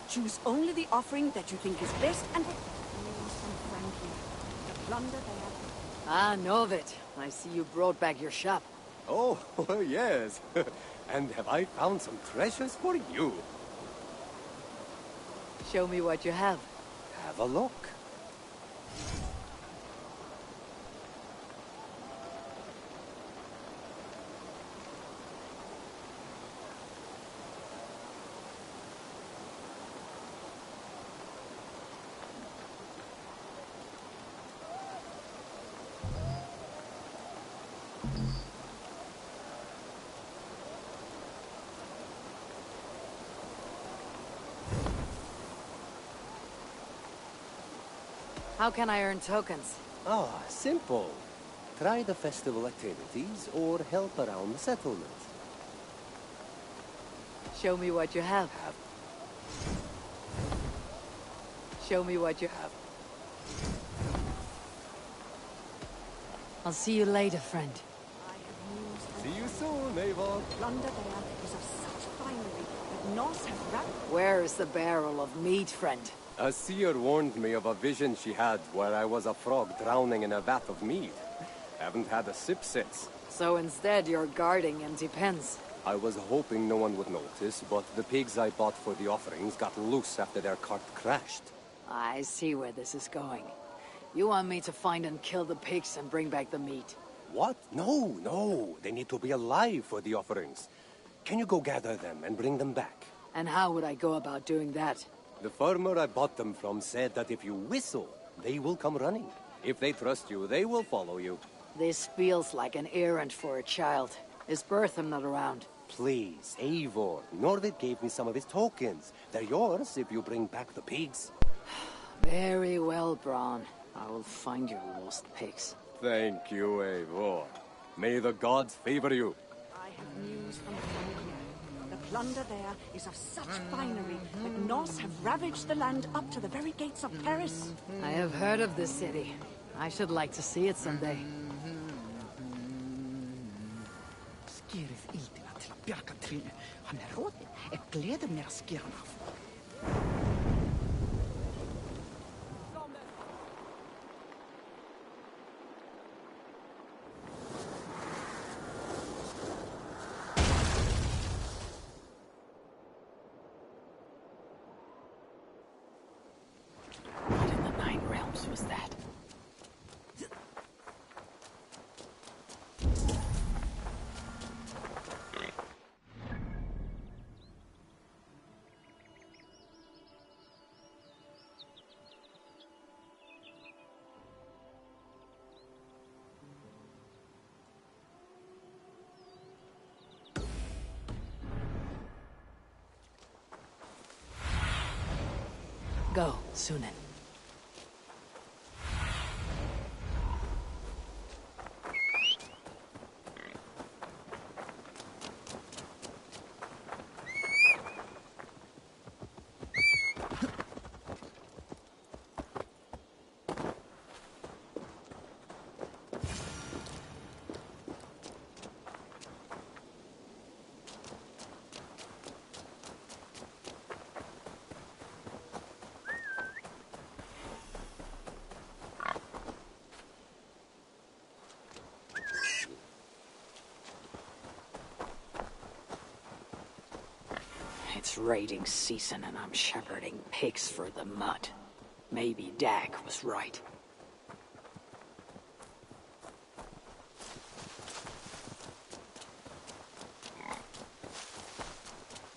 Choose only the offering that you think is best and frankly, the plunder there. Ah, Novit. I see you brought back your shop. Oh, yes. And have I found some treasures for you? Show me what you have. Have a look. How can I earn tokens? Ah, simple. Try the festival activities or help around the settlement. Show me what you have. Show me what you have. I'll see you later, friend. See you soon, Eivor. Plunder there is of such finery that Norse have wrapped. Where is the barrel of meat, friend? A seer warned me of a vision she had where I was a frog drowning in a vat of mead. Haven't had a sip since. So instead, you're guarding empty pens. I was hoping no one would notice, but the pigs I bought for the offerings got loose after their cart crashed. I see where this is going. You want me to find and kill the pigs and bring back the meat? What? No. They need to be alive for the offerings. Can you go gather them and bring them back? And how would I go about doing that? The farmer I bought them from said that if you whistle, they will come running. If they trust you, they will follow you. This feels like an errand for a child. Is Bertham not around? Please, Eivor. Norvid gave me some of his tokens. They're yours if you bring back the pigs. Very well, Bron. I will find your lost pigs. Thank you, Eivor. May the gods favor you. I have news from Francia. The plunder there is of such finery that Norse have ravaged the land up to the very gates of Paris. I have heard of this city. I should like to see it someday. Skerið ildina til að bjarga trínu. Hann róðinn. Gleður mér að skera hann af. What in the Nine Realms was that? Go, Sunan. It's raiding season and I'm shepherding pigs for the mud. Maybe Dag was right.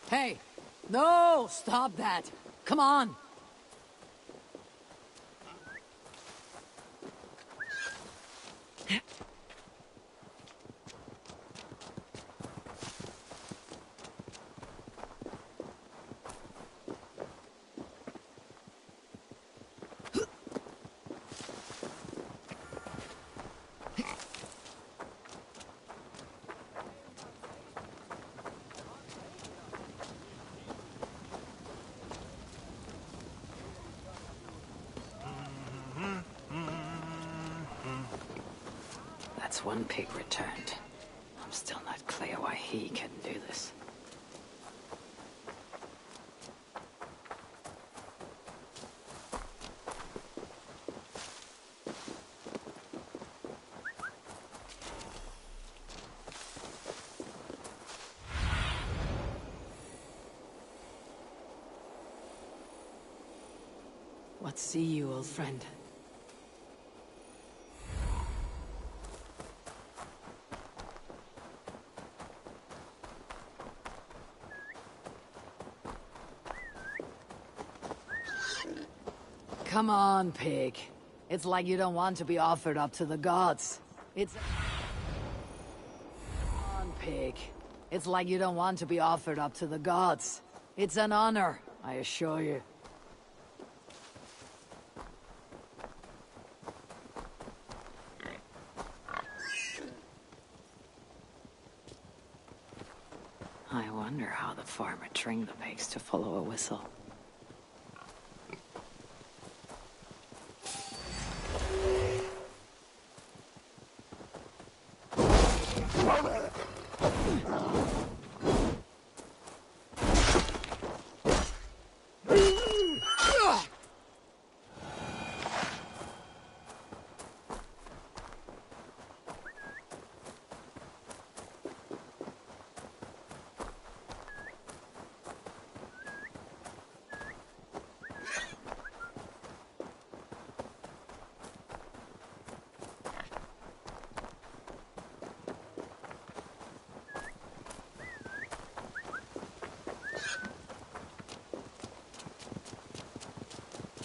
Hey! No! Stop that! Come on! That's one pig returned. I'm still not clear why he can do this. What see you, old friend? Come on, pig. It's like you don't want to be offered up to the gods. Come on, pig. It's like you don't want to be offered up to the gods. It's an honor, I assure you. I wonder how the farmer trained the pigs to follow a whistle.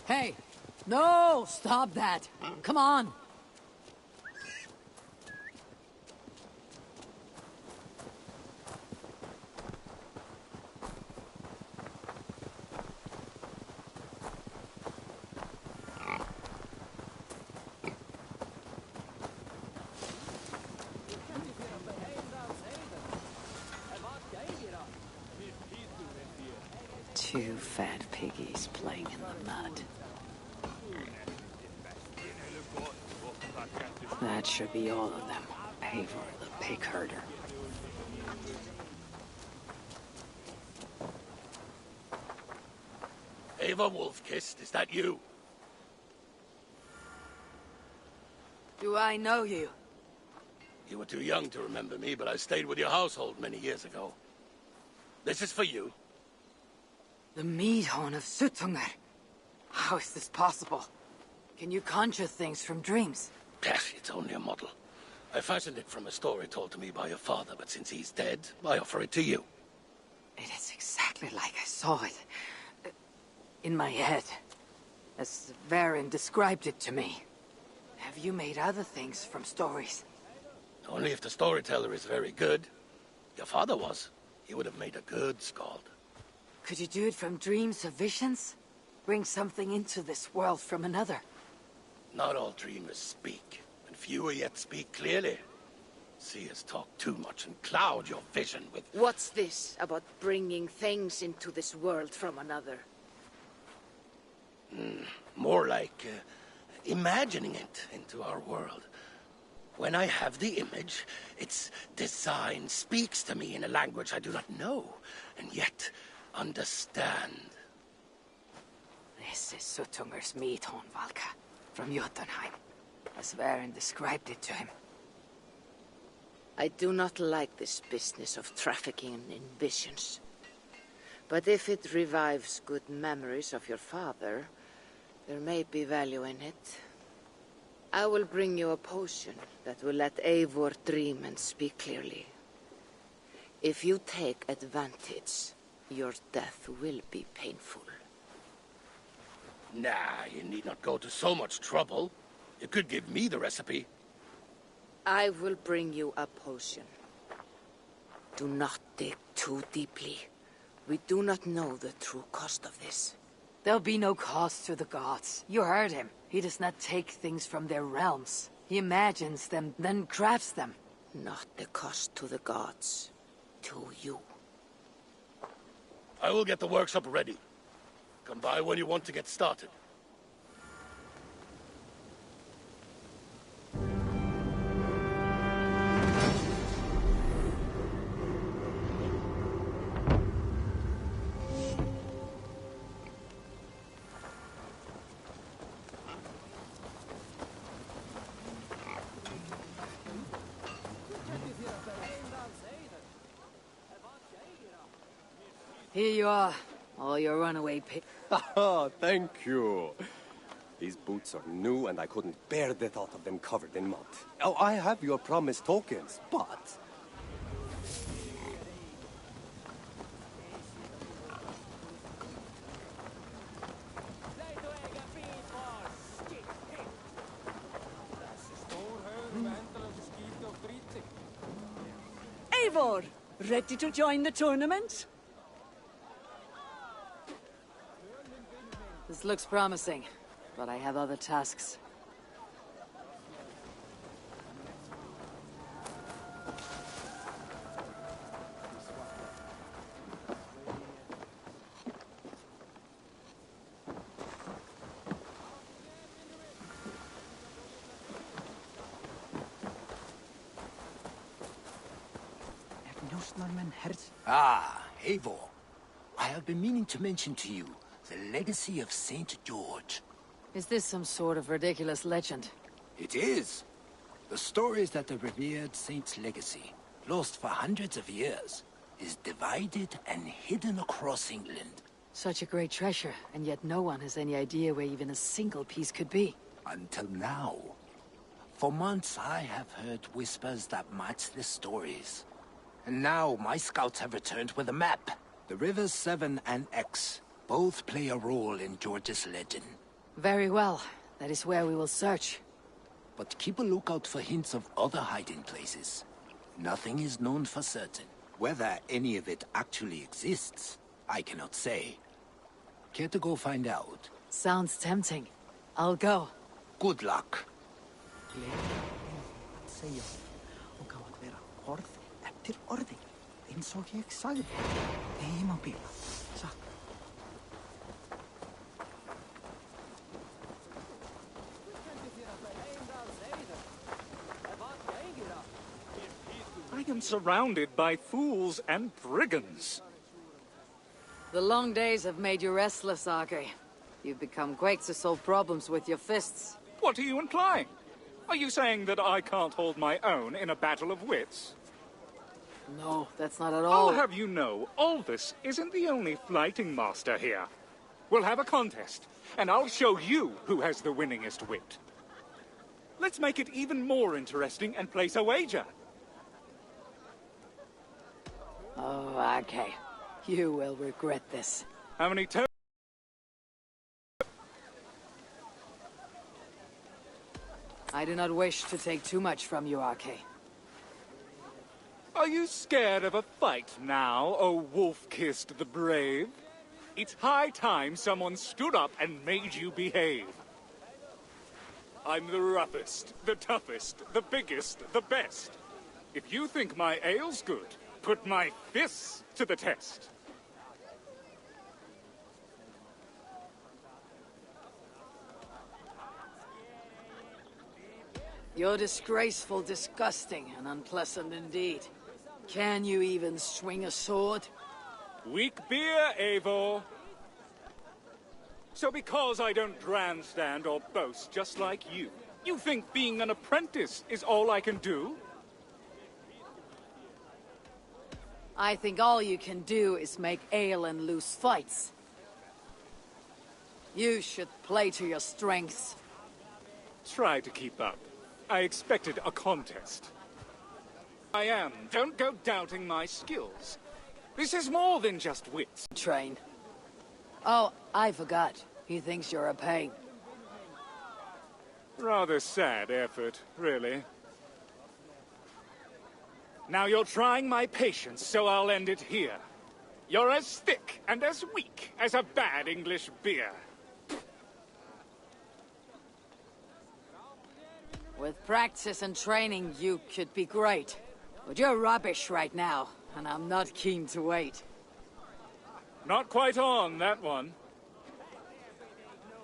Hey! No! Stop that! Come on! Two fat piggies playing in the mud. That should be all of them. Eivor, the pig herder. Eivor Wolf-Kissed, is that you? Do I know you? You were too young to remember me, but I stayed with your household many years ago. This is for you. The Meadhorn of Suttungr. How is this possible? Can you conjure things from dreams? It's only a model. I fashioned it from a story told to me by your father, but since he's dead, I offer it to you. It is exactly like I saw it. In my head. As Varen described it to me. Have you made other things from stories? Only if the storyteller is very good. Your father was. He would have made a good skald. Could you do it from dreams or visions? Bring something into this world from another? Not all dreamers speak, and fewer yet speak clearly. Seers talk too much and cloud your vision with... What's this about bringing things into this world from another? More like imagining it into our world. When I have the image, its design speaks to me in a language I do not know, and yet understand. This is Suttungr's Meadhorn, Valka, from Jotunheim, as Varen described it to him. I do not like this business of trafficking in visions. But if it revives good memories of your father, there may be value in it. I will bring you a potion that will let Eivor dream and speak clearly. If you take advantage, your death will be painful. Nah, you need not go to so much trouble. You could give me the recipe. I will bring you a potion. Do not dig too deeply. We do not know the true cost of this. There'll be no cost to the gods. You heard him. He does not take things from their realms. He imagines them, then crafts them. Not the cost to the gods. To you. I will get the workshop ready. Come by when you want to get started. Here you are, all your runaway Oh, thank you. These boots are new, and I couldn't bear the thought of them covered in mud. Oh, I have your promised tokens, but... Eivor, ready to join the tournament? This looks promising, but I have other tasks. Ah, Eivor. I have been meaning to mention to you the legacy of Saint George. Is this some sort of ridiculous legend? It is. The story is that the revered saint's legacy, lost for hundreds of years, is divided and hidden across England. Such a great treasure, and yet no one has any idea where even a single piece could be. Until now. For months I have heard whispers that match the stories. And now my scouts have returned with a map. The rivers Severn and Exe both play a role in George's legend. Very well. That is where we will search. But keep a lookout for hints of other hiding places. Nothing is known for certain. Whether any of it actually exists, I cannot say. Care to go find out? Sounds tempting. I'll go. Good luck. I am surrounded by fools and brigands. The long days have made you restless, Arke. You've become quick to solve problems with your fists. What are you implying? Are you saying that I can't hold my own in a battle of wits? No, that's not at all. I'll have you know, Aldous isn't the only flighting master here. We'll have a contest, and I'll show you who has the winningest wit. Let's make it even more interesting and place a wager. Oh, Arke. You will regret this. How many I do not wish to take too much from you, Arke. Are you scared of a fight now, O Wolf-Kissed the Brave? It's high time someone stood up and made you behave. I'm the roughest, the toughest, the biggest, the best. If you think my ale's good, put my fists to the test. You're disgraceful, disgusting, and unpleasant indeed. Can you even swing a sword? Weak beer, Eivor. So because I don't grandstand or boast just like you, you think being an apprentice is all I can do? I think all you can do is make ale and lose fights. You should play to your strengths. Try to keep up. I expected a contest. I am. Don't go doubting my skills. This is more than just wits. Train. Oh, I forgot. He thinks you're a pain. Rather sad effort, really. Now you're trying my patience, so I'll end it here. You're as thick and as weak as a bad English beer. With practice and training, you could be great. But you're rubbish right now, and I'm not keen to wait. Not quite on, that one.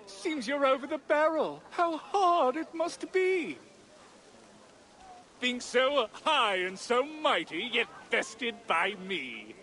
Seems you're over the barrel. How hard it must be. Being so high and so mighty, yet vested by me.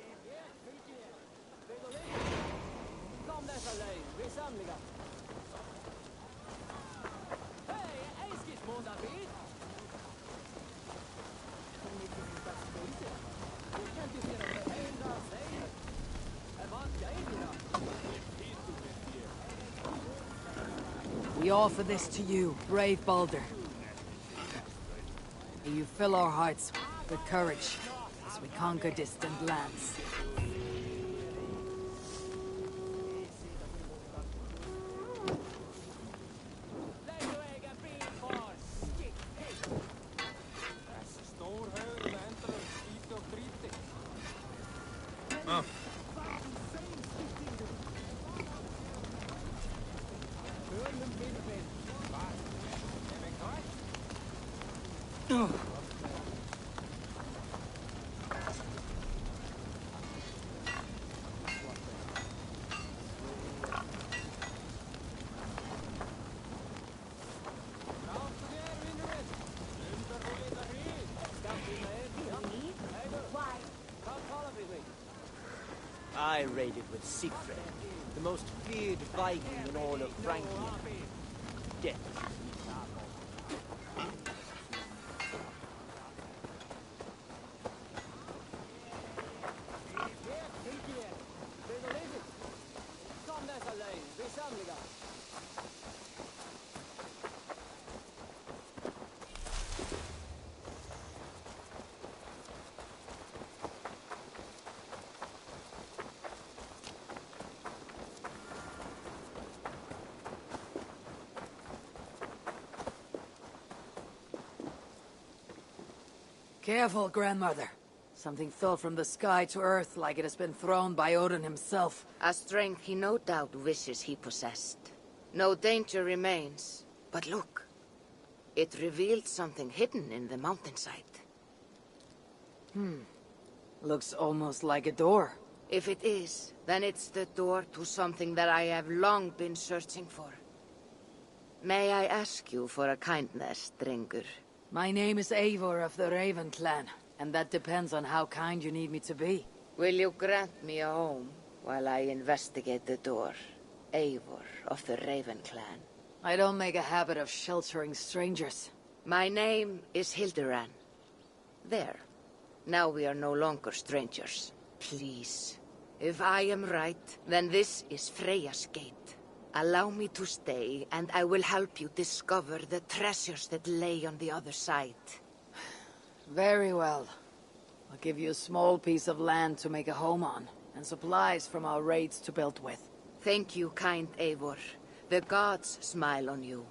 We offer this to you, brave Baldur. May you fill our hearts with courage as we conquer distant lands. I raided with Siegfried, the most feared Viking in all of Frankfurt. Death. Careful, grandmother. Something fell from the sky to earth like it has been thrown by Odin himself. A strength he no doubt wishes he possessed. No danger remains. But look. It revealed something hidden in the mountainside. Looks almost like a door. If it is, then it's the door to something that I have long been searching for. May I ask you for a kindness, Drengur? My name is Eivor of the Raven clan, and that depends on how kind you need me to be. Will you grant me a home while I investigate the door? Eivor of the Raven clan. I don't make a habit of sheltering strangers. My name is Hilderan. There. Now we are no longer strangers. Please. If I am right, then this is Freya's gate. Allow me to stay, and I will help you discover the treasures that lay on the other side. Very well. I'll give you a small piece of land to make a home on, and supplies from our raids to build with. Thank you, kind Eivor. The gods smile on you.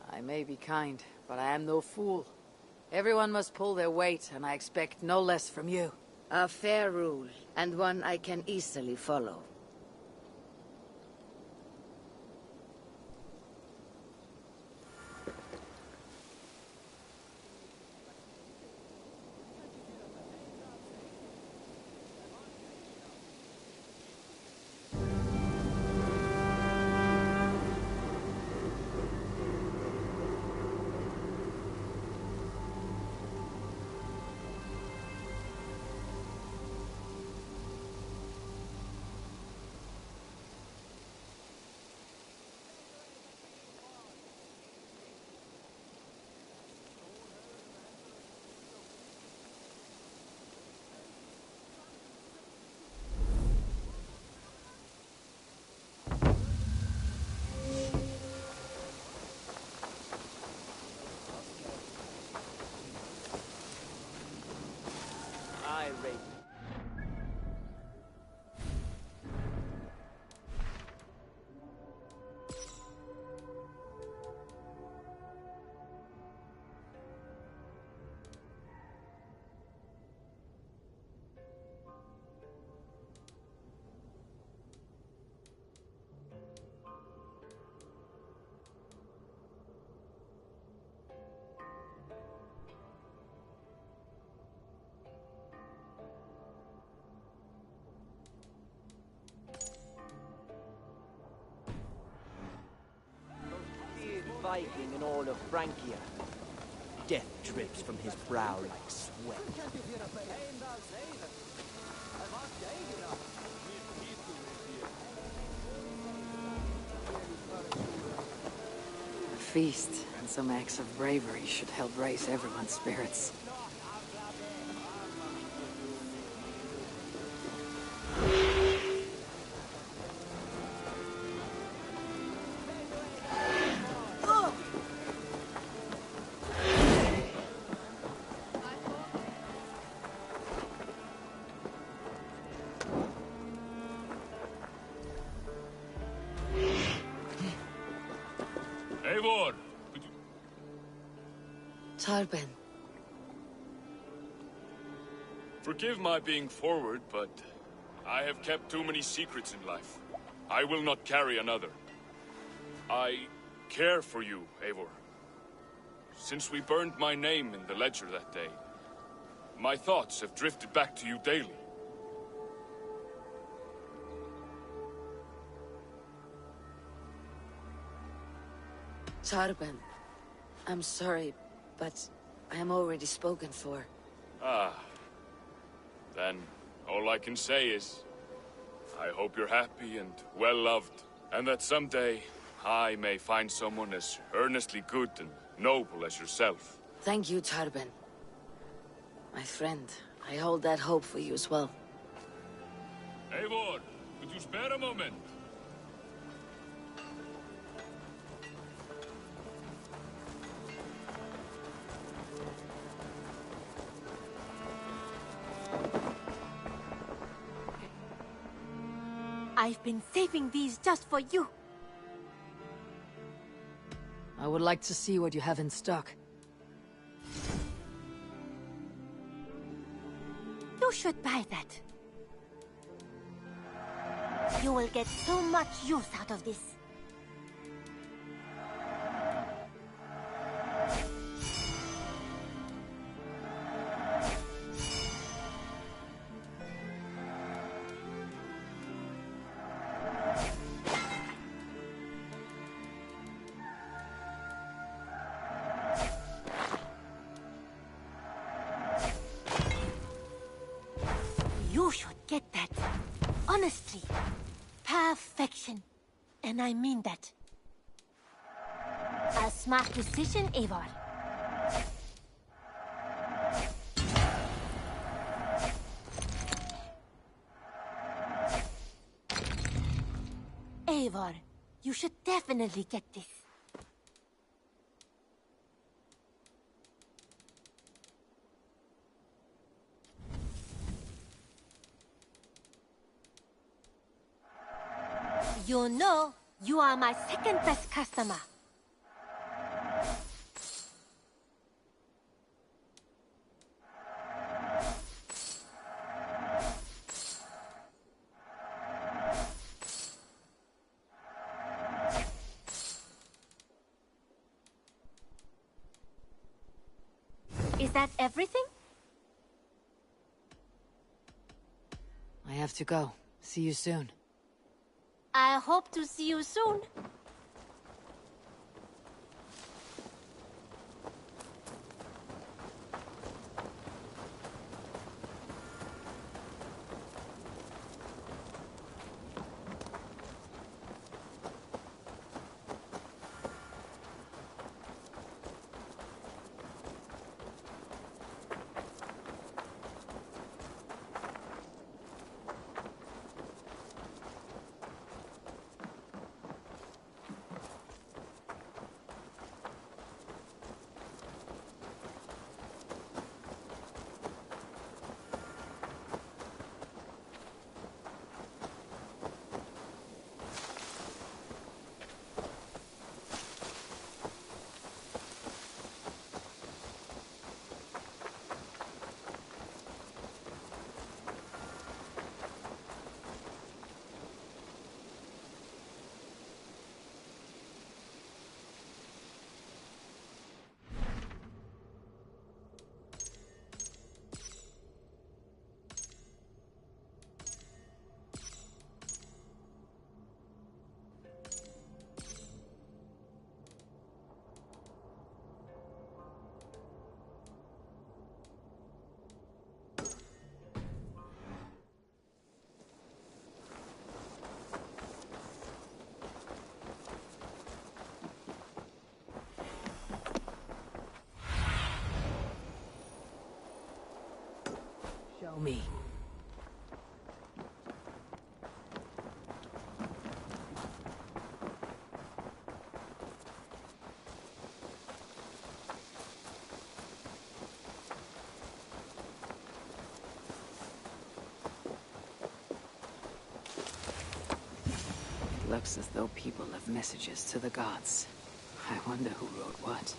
I may be kind, but I am no fool. Everyone must pull their weight, and I expect no less from you. A fair rule, and one I can easily follow. Viking in all of Francia. Death drips from his brow like sweat. A feast and some acts of bravery should help raise everyone's spirits. Tarben. Forgive my being forward, but I have kept too many secrets in life. I will not carry another. I care for you, Eivor. Since we burned my name in the ledger that day, my thoughts have drifted back to you daily. Tarben, I'm sorry, but I am already spoken for. Ah. Then, all I can say is, I hope you're happy and well-loved, and that someday I may find someone as earnestly good and noble as yourself. Thank you, Tarben. My friend, I hold that hope for you as well. Eivor, could you spare a moment? I've been saving these just for you. I would like to see what you have in stock. You should buy that. You will get so much use out of this. You should get that. Honestly. Perfection. And I mean that. A smart decision, Eivor. Eivor, you should definitely get this. You know, you are my second best customer. Is that everything? I have to go. See you soon. I hope to see you soon. Show me. Looks as though people left messages to the gods. I wonder who wrote what.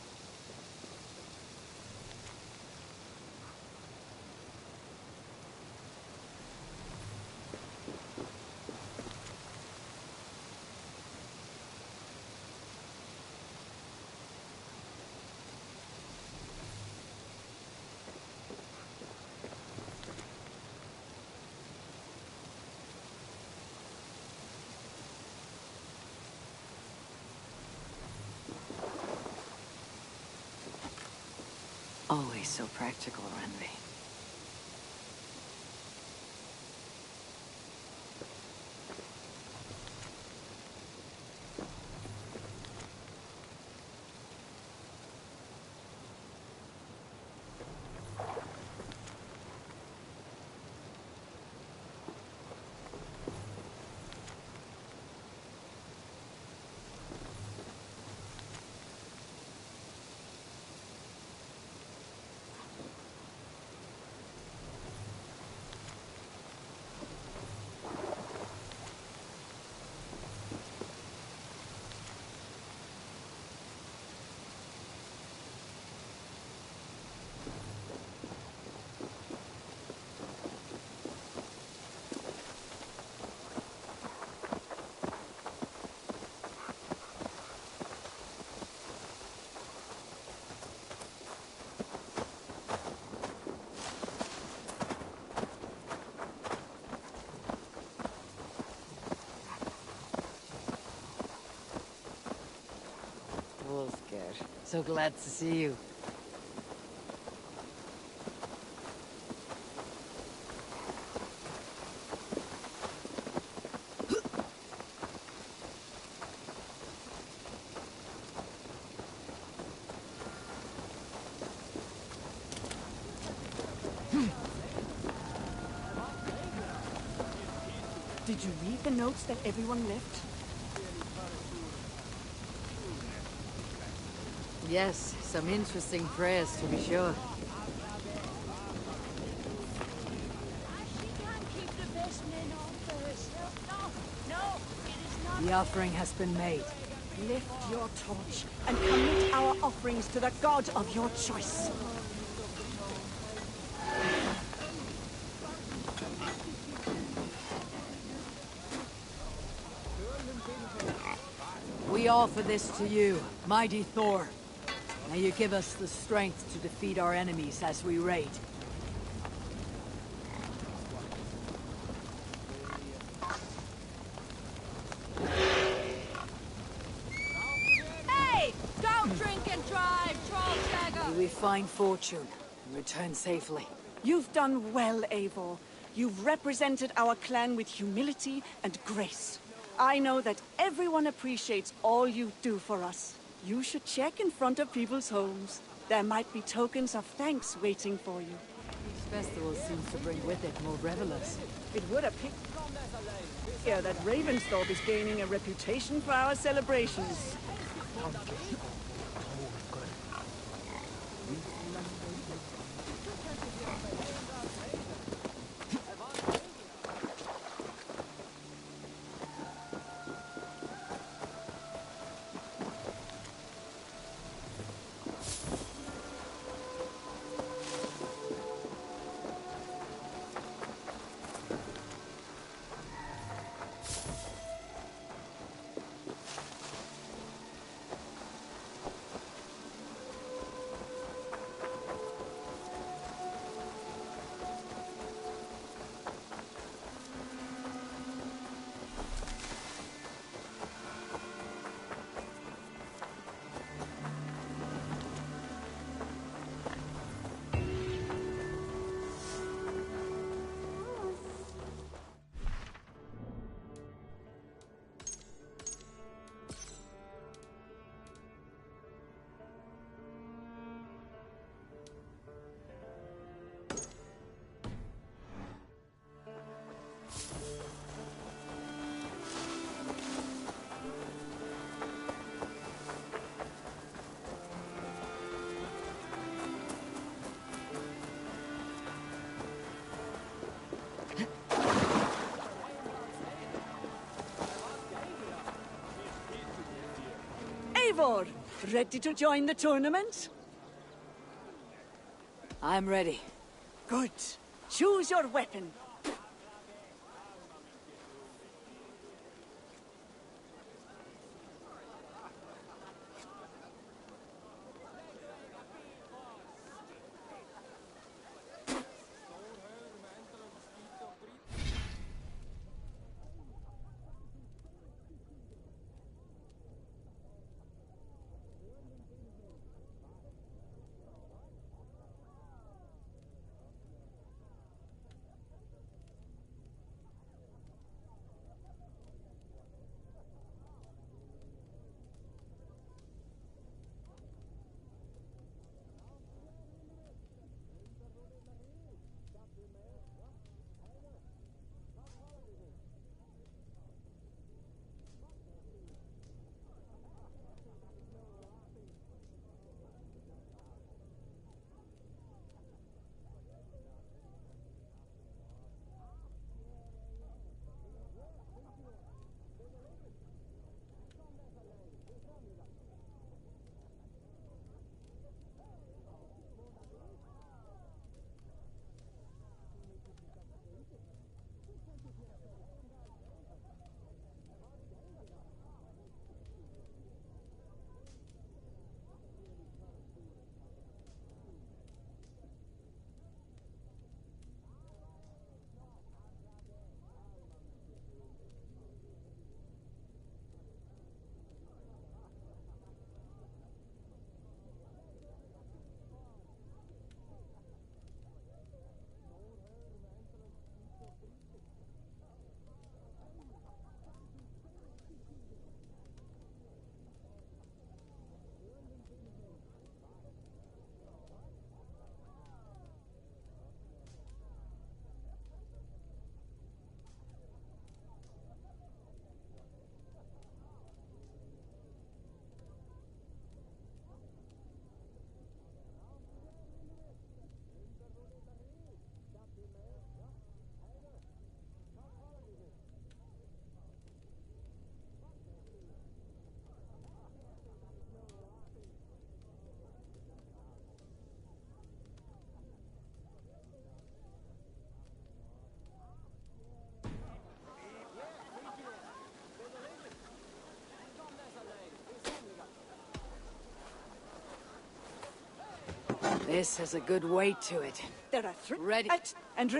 Always so practical, Renly. Wolfgar, so glad to see you. Did you read the notes that everyone left? Yes, some interesting prayers to be sure. The offering has been made. Lift your torch and commit our offerings to the god of your choice. We offer this to you, mighty Thor. May you give us the strength to defeat our enemies as we raid. Hey! Don't drink and drive, Trollstagger! May we find fortune and return safely. You've done well, Eivor. You've represented our clan with humility and grace. I know that everyone appreciates all you do for us. You should check in front of people's homes. There might be tokens of thanks waiting for you. Each festival seems to bring with it more revelers. It would appear that Ravensthorpe is gaining a reputation for our celebrations. Eivor, ready to join the tournament? I'm ready. Good. Choose your weapon. This has a good weight to it. There are three. Ready. And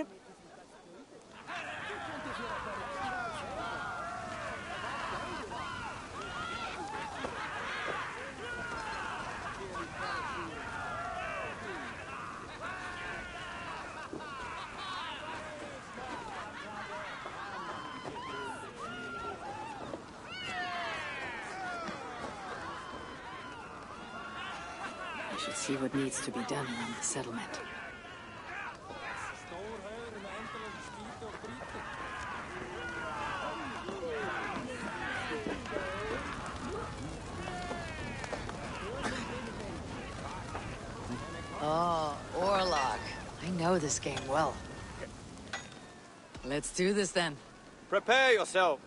I should see what needs to be done around the settlement. Oh, Orlok. I know this game well. Let's do this then. Prepare yourself.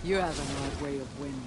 You have an odd way of winning.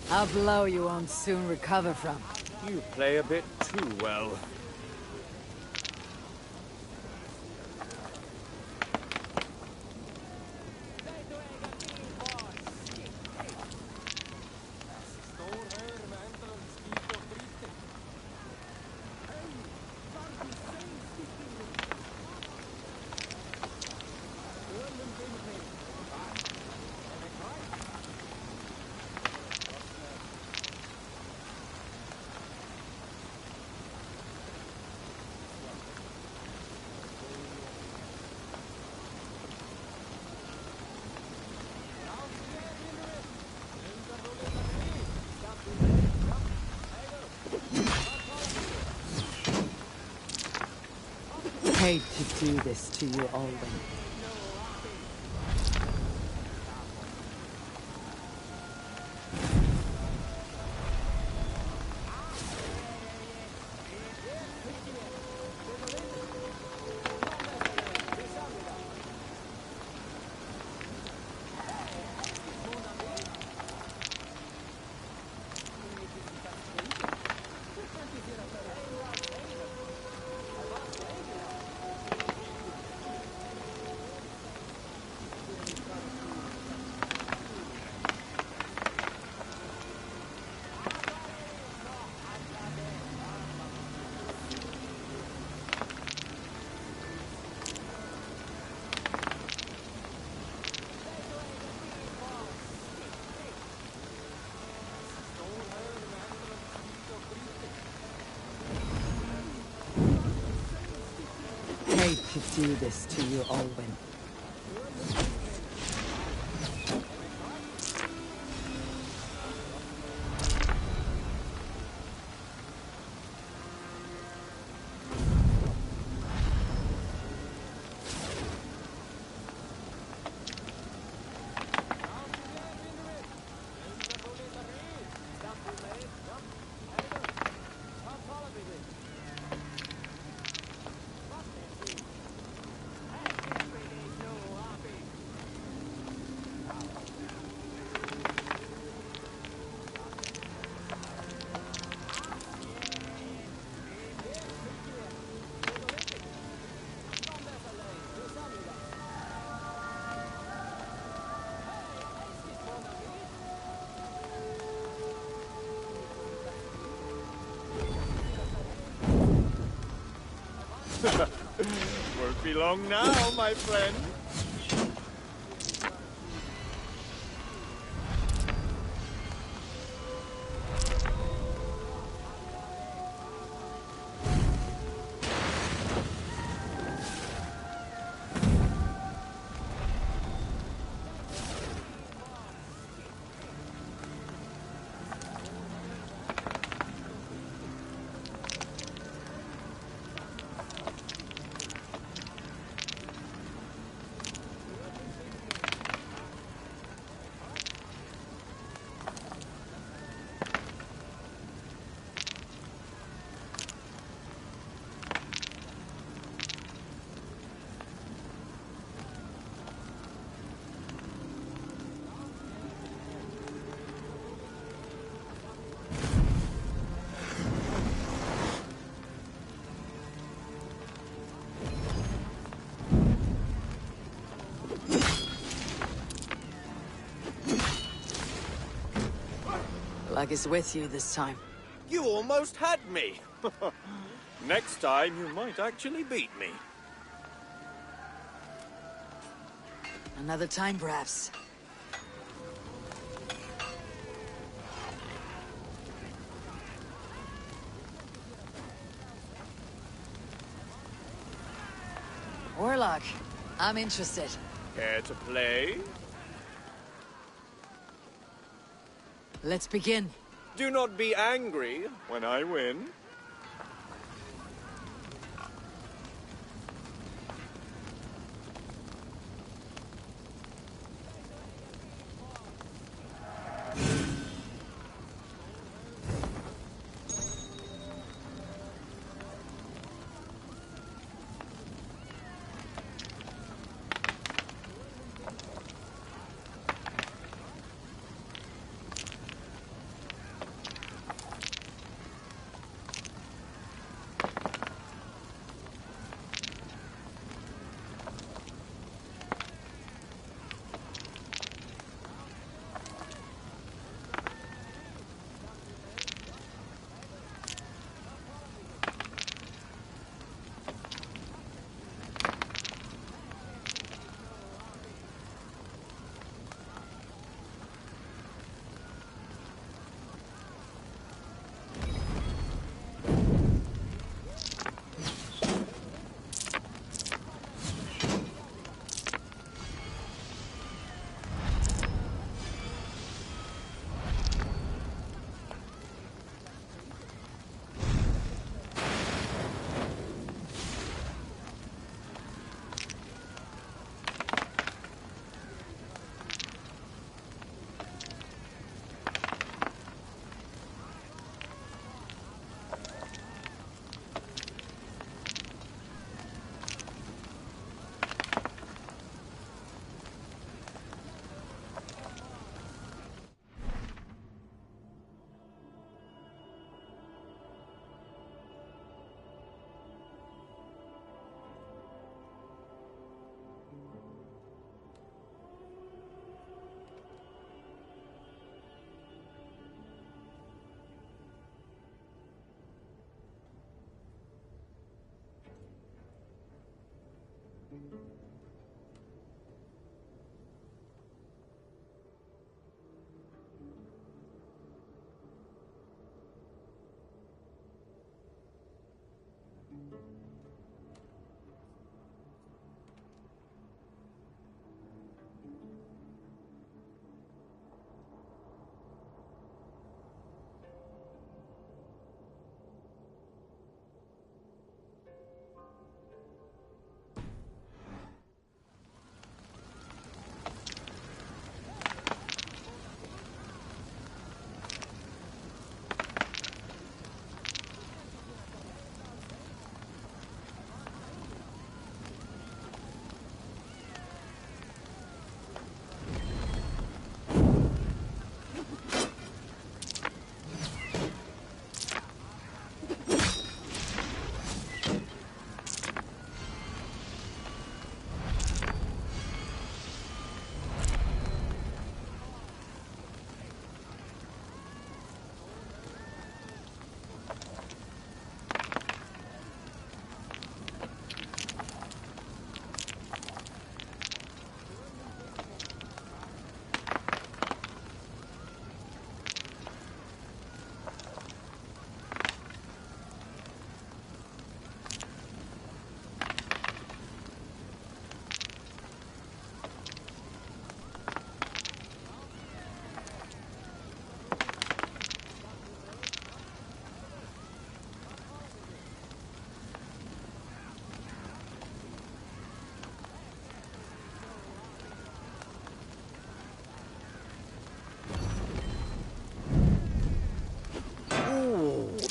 A blow you won't soon recover from. You play a bit too well. Hate to do this to you, Alden. Hate to do this to you, Alwyn. Won't be long now, my friend. luck is with you this time. You almost had me. Next time, you might actually beat me. Another time, perhaps. Warlock, I'm interested. Care to play? Let's begin. Do not be angry when I win.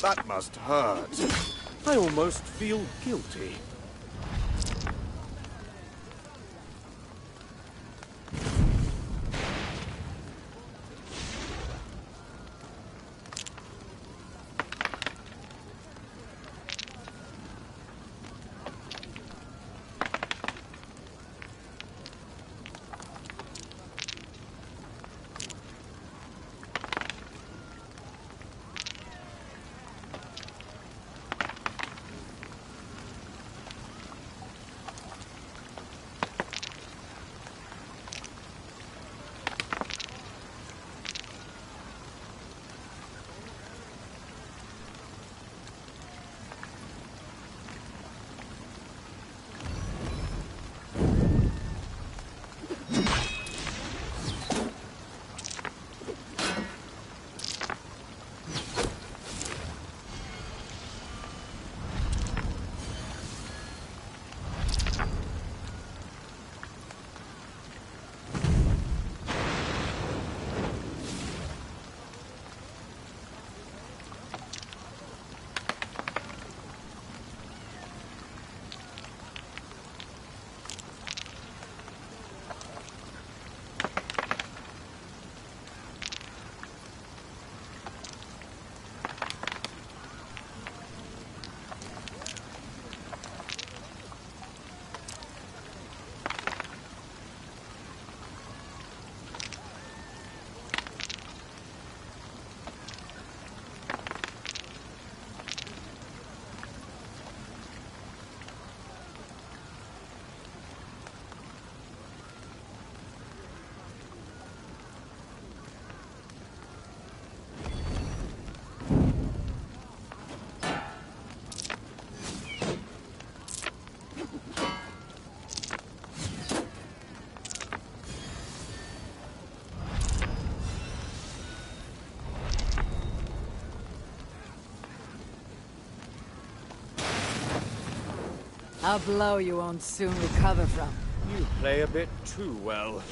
That must hurt. I almost feel guilty. A blow you won't soon recover from. You play a bit too well.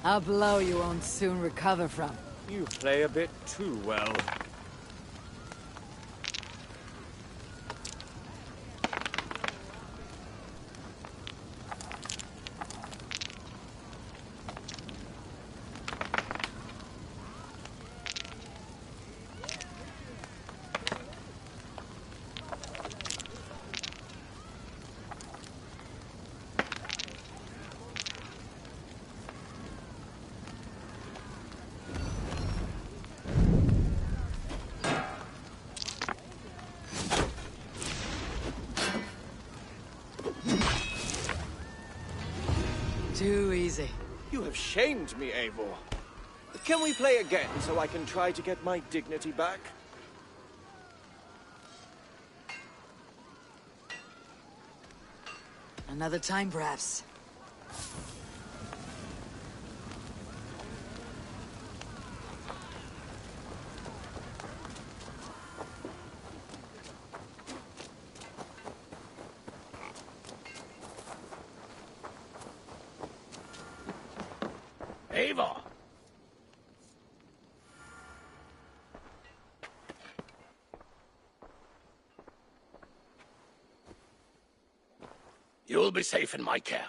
A blow you won't soon recover from. You play a bit too well. Too easy. You have shamed me, Eivor. Can we play again so I can try to get my dignity back? Another time, perhaps. Eivor! You'll be safe in my care.